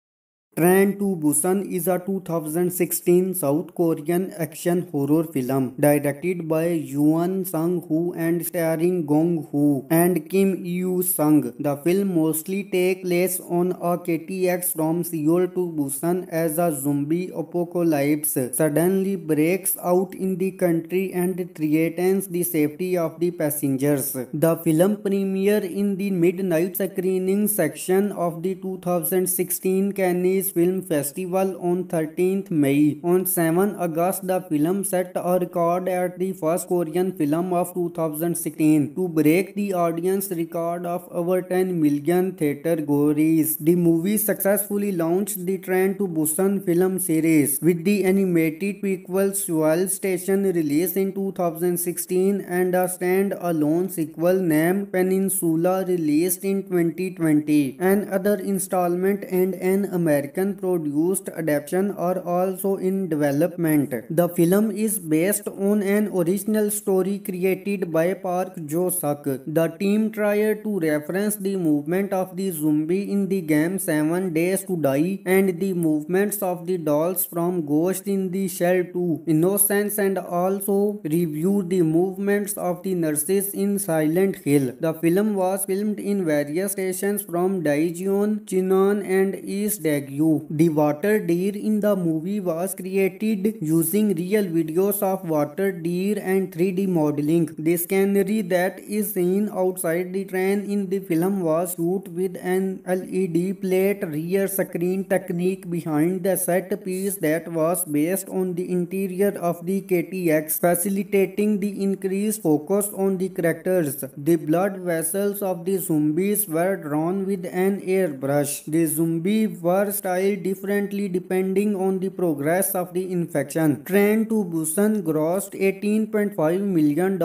Train to Busan is a 2016 South Korean action horror film directed by Yoon Sang-woo and starring Gong Hoo and Kim Yoo-sung. The film mostly takes place on a KTX from Seoul to Busan as a zombie apocalypse suddenly breaks out in the country and threatens the safety of the passengers. The film premiered in the midnight screening section of the 2016 Cannes Film Festival on 13th May. On 7 August, the film set a record at the first Korean film of 2016 to break the audience record of over 10 million theater goers. The movie successfully launched the Train to Busan film series, with the animated prequel Seoul Station released in 2016 and a stand-alone sequel named Peninsula released in 2020. Another installment and an American produced adaptation are also in development. The film is based on an original story created by Park Jo-suk. The team tried to reference the movement of the zombie in the game 7 Days to Die and the movements of the dolls from Ghost in the Shell 2 Innocence, and also reviewed the movements of the nurses in Silent Hill. The film was filmed in various stations from Daejeon, Chinon and East Daegu. The water deer in the movie was created using real videos of water deer and 3D modeling. The scenery that is seen outside the train in the film was shot with an LED plate rear screen technique behind the set piece that was based on the interior of the KTX, facilitating the increased focus on the characters. The blood vessels of the zombies were drawn with an airbrush. The zombies were styled differently depending on the progress of the infection. Train to Busan grossed $18.5 million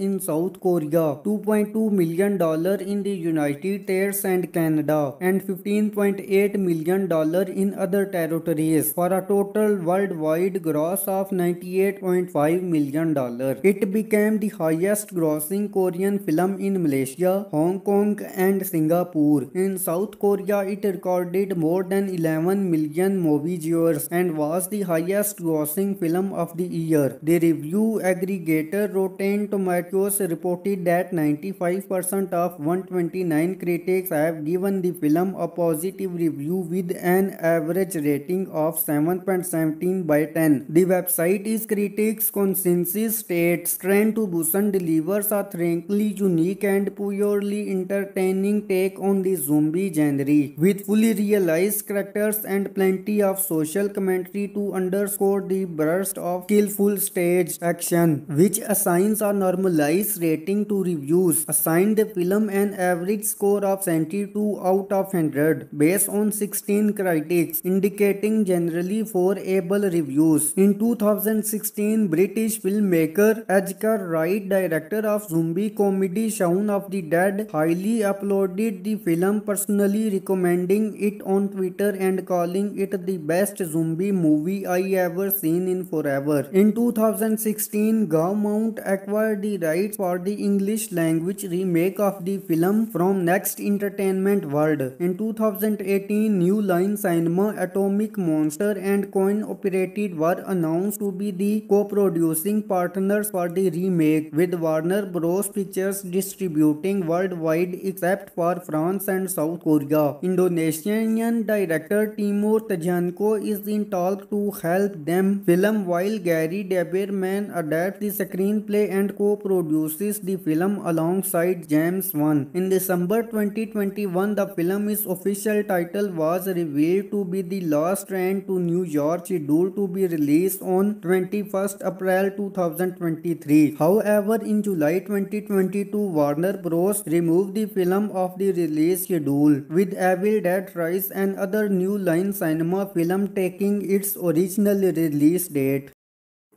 in South Korea, $2.2 million in the United States and Canada, and $15.8 million in other territories, for a total worldwide gross of $98.5 million. It became the highest grossing Korean film in Malaysia, Hong Kong and Singapore. In South Korea, it recorded more than 11 million movie viewers and was the highest grossing film of the year. The review aggregator Rotten Tomatoes reported that 95% of 129 critics have given the film a positive review with an average rating of 7.17 by 10. The website is critics' consensus states Train to Busan delivers a frankly unique and purely entertaining take on the zombie genre, with fully realized character characters and plenty of social commentary to underscore the burst of skillful stage action, which assigns a normalized rating to reviews, assigned the film an average score of 72 out of 100 based on 16 critics, indicating generally favorable reviews. In 2016, British filmmaker Edgar Wright, director of zombie comedy Shaun of the Dead, highly uploaded the film, personally recommending it on Twitter and calling it the best zombie movie I ever seen in forever. In 2016, Gaumont acquired the rights for the English language remake of the film from Next Entertainment World. In 2018, New Line Cinema, Atomic Monster and Coin Operated were announced to be the co-producing partners for the remake, with Warner Bros. Pictures distributing worldwide except for France and South Korea. Indonesian director Timur Tajanko is in talk to help them film, while Gary Deberman adapts the screenplay and co-produces the film alongside James Wan. In December 2021, the film's official title was revealed to be The Last Train to New York, scheduled to be released on 21st April 2023. However, in July 2022, Warner Bros. Removed the film off the release schedule, with Evil Dead Rise and other New Line Cinema film taking its original release date.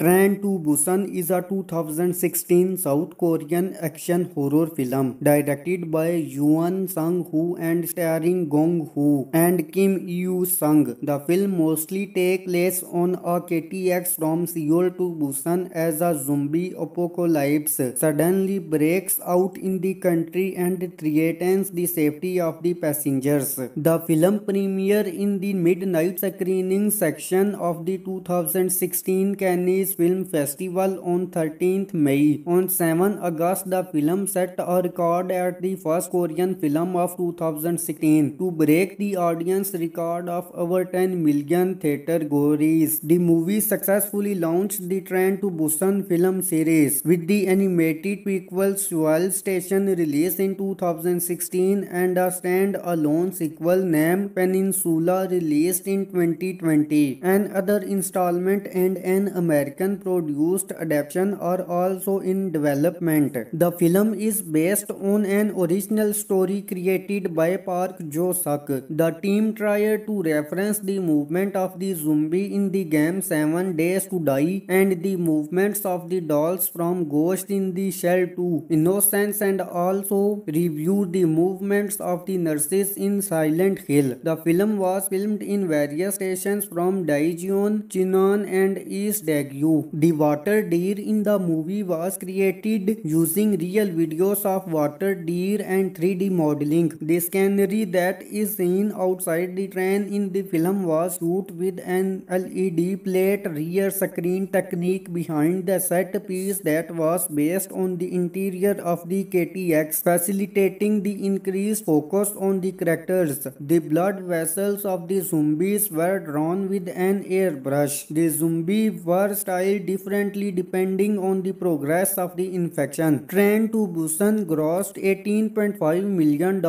Train to Busan is a 2016 South Korean action horror film directed by Yoon Sang-woo and starring Gong Hoo and Kim Yoo-sung. The film mostly takes place on a KTX from Seoul to Busan as a zombie apocalypse suddenly breaks out in the country and threatens the safety of the passengers. The film premiered in the midnight screening section of the 2016 Cannes Film Festival on 13th May. On 7 August, the film set a record at the first Korean film of 2016 to break the audience record of over 10 million theater goers. The movie successfully launched the Train to Busan film series, with the animated prequel Seoul Station released in 2016 and a stand-alone sequel named Peninsula released in 2020. Another installment and an American produced adaptation are also in development. The film is based on an original story created by Park Jo-suk. The team tried to reference the movement of the zombie in the game 7 Days to Die and the movements of the dolls from Ghost in the Shell 2 Innocence, and also reviewed the movements of the nurses in Silent Hill. The film was filmed in various stations from Daejeon, Chinon and East Daegu. The water deer in the movie was created using real videos of water deer and 3D modeling. The scenery that is seen outside the train in the film was shot with an LED plate rear screen technique behind the set piece that was based on the interior of the KTX, facilitating the increased focus on the characters. The blood vessels of the zombies were drawn with an airbrush. The zombies were styled differently depending on the progress of the infection. Train to Busan grossed $18.5 million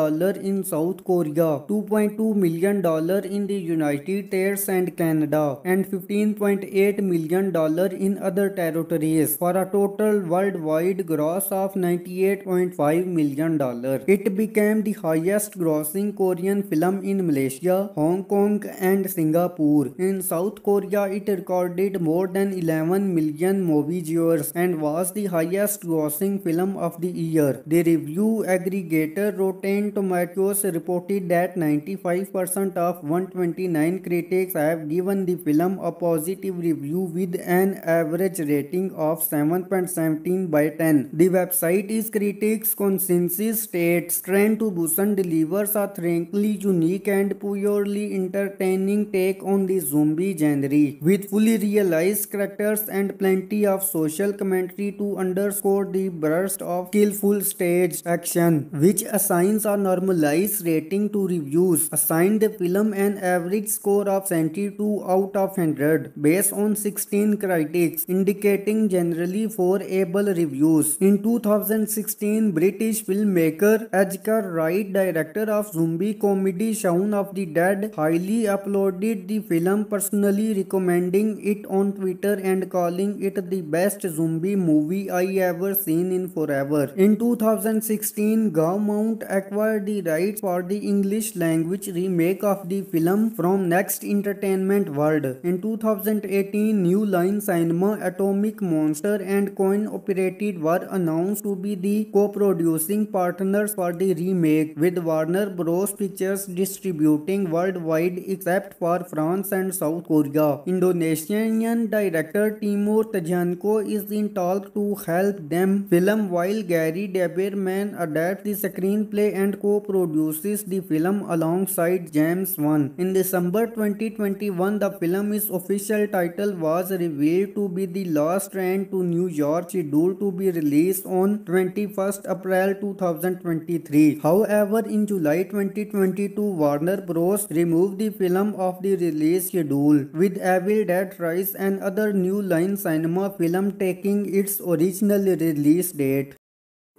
in South Korea, $2.2 million in the United States and Canada, and $15.8 million in other territories, for a total worldwide gross of $98.5 million. It became the highest grossing Korean film in Malaysia, Hong Kong and Singapore. In South Korea, it recorded more than 11 million movie viewers and was the highest grossing film of the year. The review aggregator Rotten Tomatoes reported that 95% of 129 critics have given the film a positive review with an average rating of 7.17 by 10. The website is critics' consensus states Train to Busan delivers a thrillingly unique and purely entertaining take on the zombie genre, with fully realized character characters and plenty of social commentary to underscore the burst of skillful stage action, which assigns a normalized rating to reviews, assigned the film an average score of 72 out of 100 based on 16 critics, indicating generally favorable reviews. In 2016, British filmmaker Edgar Wright, director of zombie comedy Shaun of the Dead, highly uploaded the film, personally recommending it on Twitter and calling it the best zombie movie I ever seen in forever. In 2016, Gaumont acquired the rights for the English language remake of the film from Next Entertainment World. In 2018, New Line Cinema, Atomic Monster and Coin Operated were announced to be the co-producing partners for the remake, with Warner Bros. Pictures distributing worldwide except for France and South Korea. Indonesian director Timur Tajanko is in talk to help them film, while Gary Daberman adapts the screenplay and co-produces the film alongside James Wan. In December 2021, the film's official title was revealed to be The Last Train to New York, scheduled to be released on 21st April 2023. However, in July 2022, Warner Bros. Removed the film off the release schedule, with Evil Dead Rise and other New Line Cinema film taking its original release date.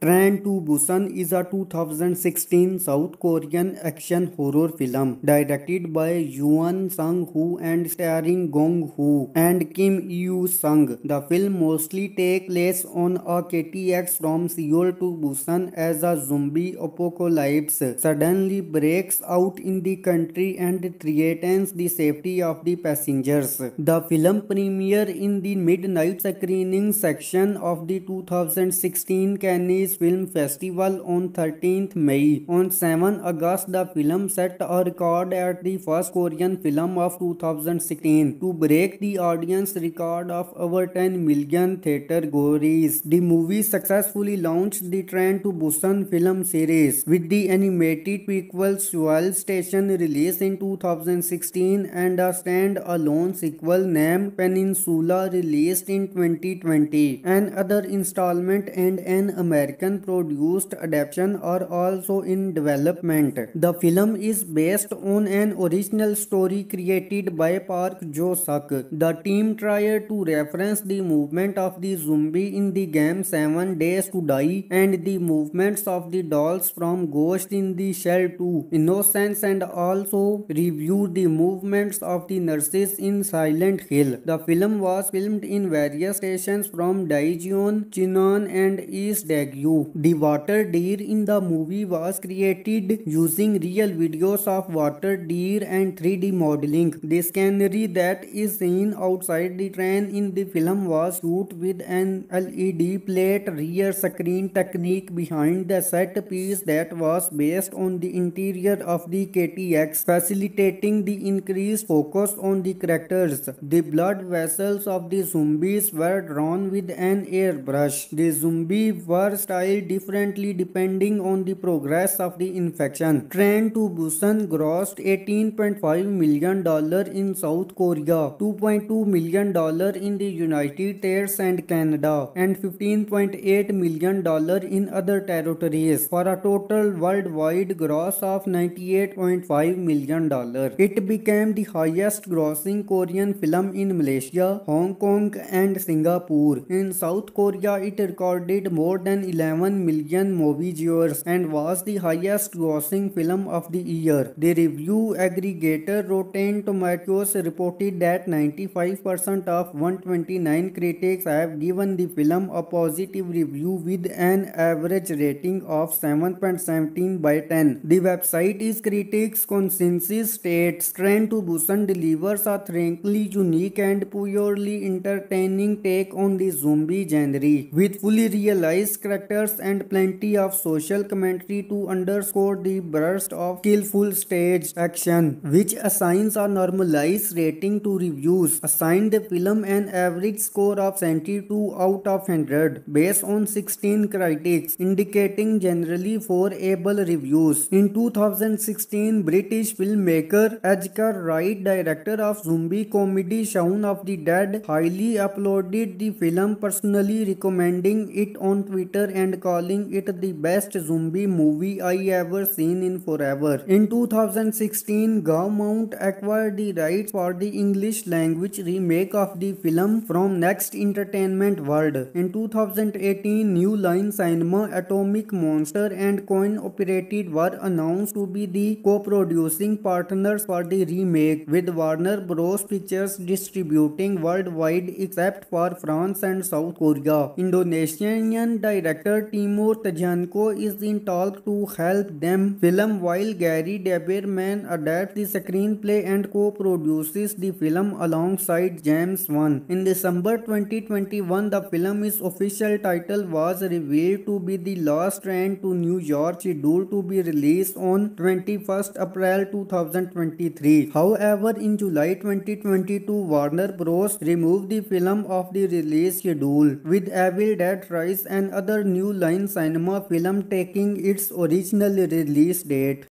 Train to Busan is a 2016 South Korean action horror film directed by Yoon Sang-woo and starring Gong Hoo and Kim Yoo-sung. The film mostly takes place on a KTX from Seoul to Busan as a zombie apocalypse suddenly breaks out in the country and threatens the safety of the passengers. The film premiered in the midnight screening section of the 2016 Cannes Film Festival on 13th May. On 7 August, the film set a record at the first Korean film of 2016 to break the audience record of over 10 million theater goers. The movie successfully launched the Train to Busan film series, with the animated prequel Seoul Station released in 2016 and a stand-alone sequel named Peninsula released in 2020. Another installment and an American produced adaptation are also in development. The film is based on an original story created by Park Jo-suk. The team tried to reference the movement of the zombie in the game 7 Days to Die and the movements of the dolls from Ghost in the Shell 2 Innocence, and also reviewed the movements of the nurses in Silent Hill. The film was filmed in various stations from Daejeon, Chinon and East Daegu. The water deer in the movie was created using real videos of water deer and 3D modeling. The scenery that is seen outside the train in the film was shot with an LED plate rear screen technique behind the set piece that was based on the interior of the KTX, facilitating the increased focus on the characters. The blood vessels of the zombies were drawn with an airbrush. The zombies were styled differently depending on the progress of the infection. Train to Busan grossed $18.5 million in South Korea, $2.2 million in the United States and Canada, and $15.8 million in other territories, for a total worldwide gross of $98.5 million. It became the highest grossing Korean film in Malaysia, Hong Kong and Singapore. In South Korea, it recorded more than 11 million movie viewers and was the highest grossing film of the year. The review aggregator Rotten Tomatoes reported that 95% of 129 critics have given the film a positive review with an average rating of 7.17 by 10. The website is critics' consensus states Train to Busan delivers a frankly unique and purely entertaining take on the zombie genre, with fully realized character characters and plenty of social commentary to underscore the burst of skillful stage action, which assigns a normalized rating to reviews, assigned the film an average score of 72 out of 100 based on 16 critics, indicating generally favorable reviews. In 2016, British filmmaker Edgar Wright, director of zombie comedy Shaun of the Dead, highly uploaded the film, personally recommending it on Twitter and calling it the best zombie movie I ever seen in forever. In 2016, Gaumont acquired the rights for the English language remake of the film from Next Entertainment World. In 2018, New Line Cinema, Atomic Monster and Coin Operated were announced to be the co-producing partners for the remake, with Warner Bros. Pictures distributing worldwide except for France and South Korea. Indonesian director Timur Tajanko is in talk to help them film, while Gary Daberman adapts the screenplay and co-produces the film alongside James Wan. In December 2021, the film's official title was revealed to be The Last Train to New York, scheduled to be released on 21st April 2023. However, in July 2022, Warner Bros. Removed the film off the release schedule, with Evil Dead Rise and other New Line Cinema film taking its original release date.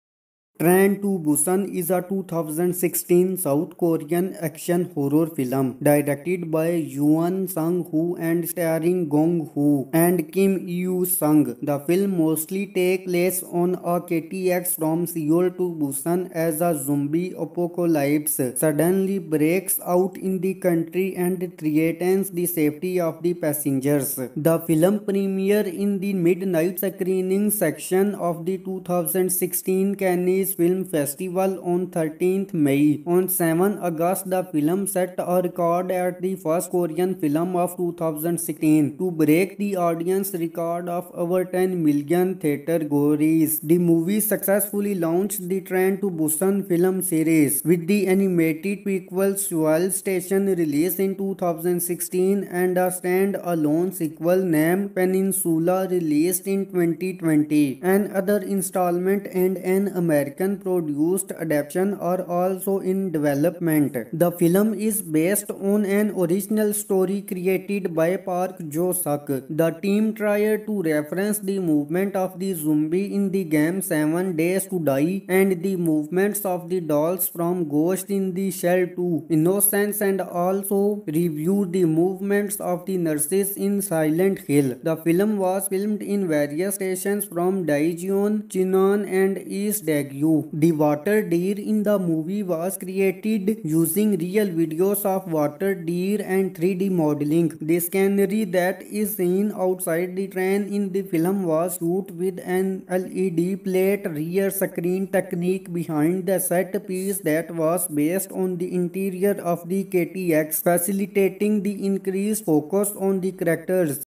Train to Busan is a 2016 South Korean action horror film directed by Yoon Sang-woo and starring Gong Hoo and Kim Yoo-sung. The film mostly takes place on a KTX from Seoul to Busan as a zombie apocalypse suddenly breaks out in the country and threatens the safety of the passengers. The film premiered in the midnight screening section of the 2016 Cannes Film Festival on 13th May. On 7 August, the film set a record at the first Korean film of 2016 to break the audience record of over 10 million theater goers. The movie successfully launched the Train to Busan film series, with the animated prequel Seoul Station released in 2016 and a stand-alone sequel named Peninsula released in 2020. Another installment and an American produced adaptation are also in development. The film is based on an original story created by Park Jo-suk. The team tried to reference the movement of the zombie in the game 7 Days to Die and the movements of the dolls from Ghost in the Shell 2 Innocence, and also reviewed the movements of the nurses in Silent Hill. The film was filmed in various stations from Daejeon, Chinon and East Daegu. The water deer in the movie was created using real videos of water deer and 3D modeling. The scenery that is seen outside the train in the film was shot with an LED plate rear screen technique behind the set piece that was based on the interior of the KTX, facilitating the increased focus on the characters.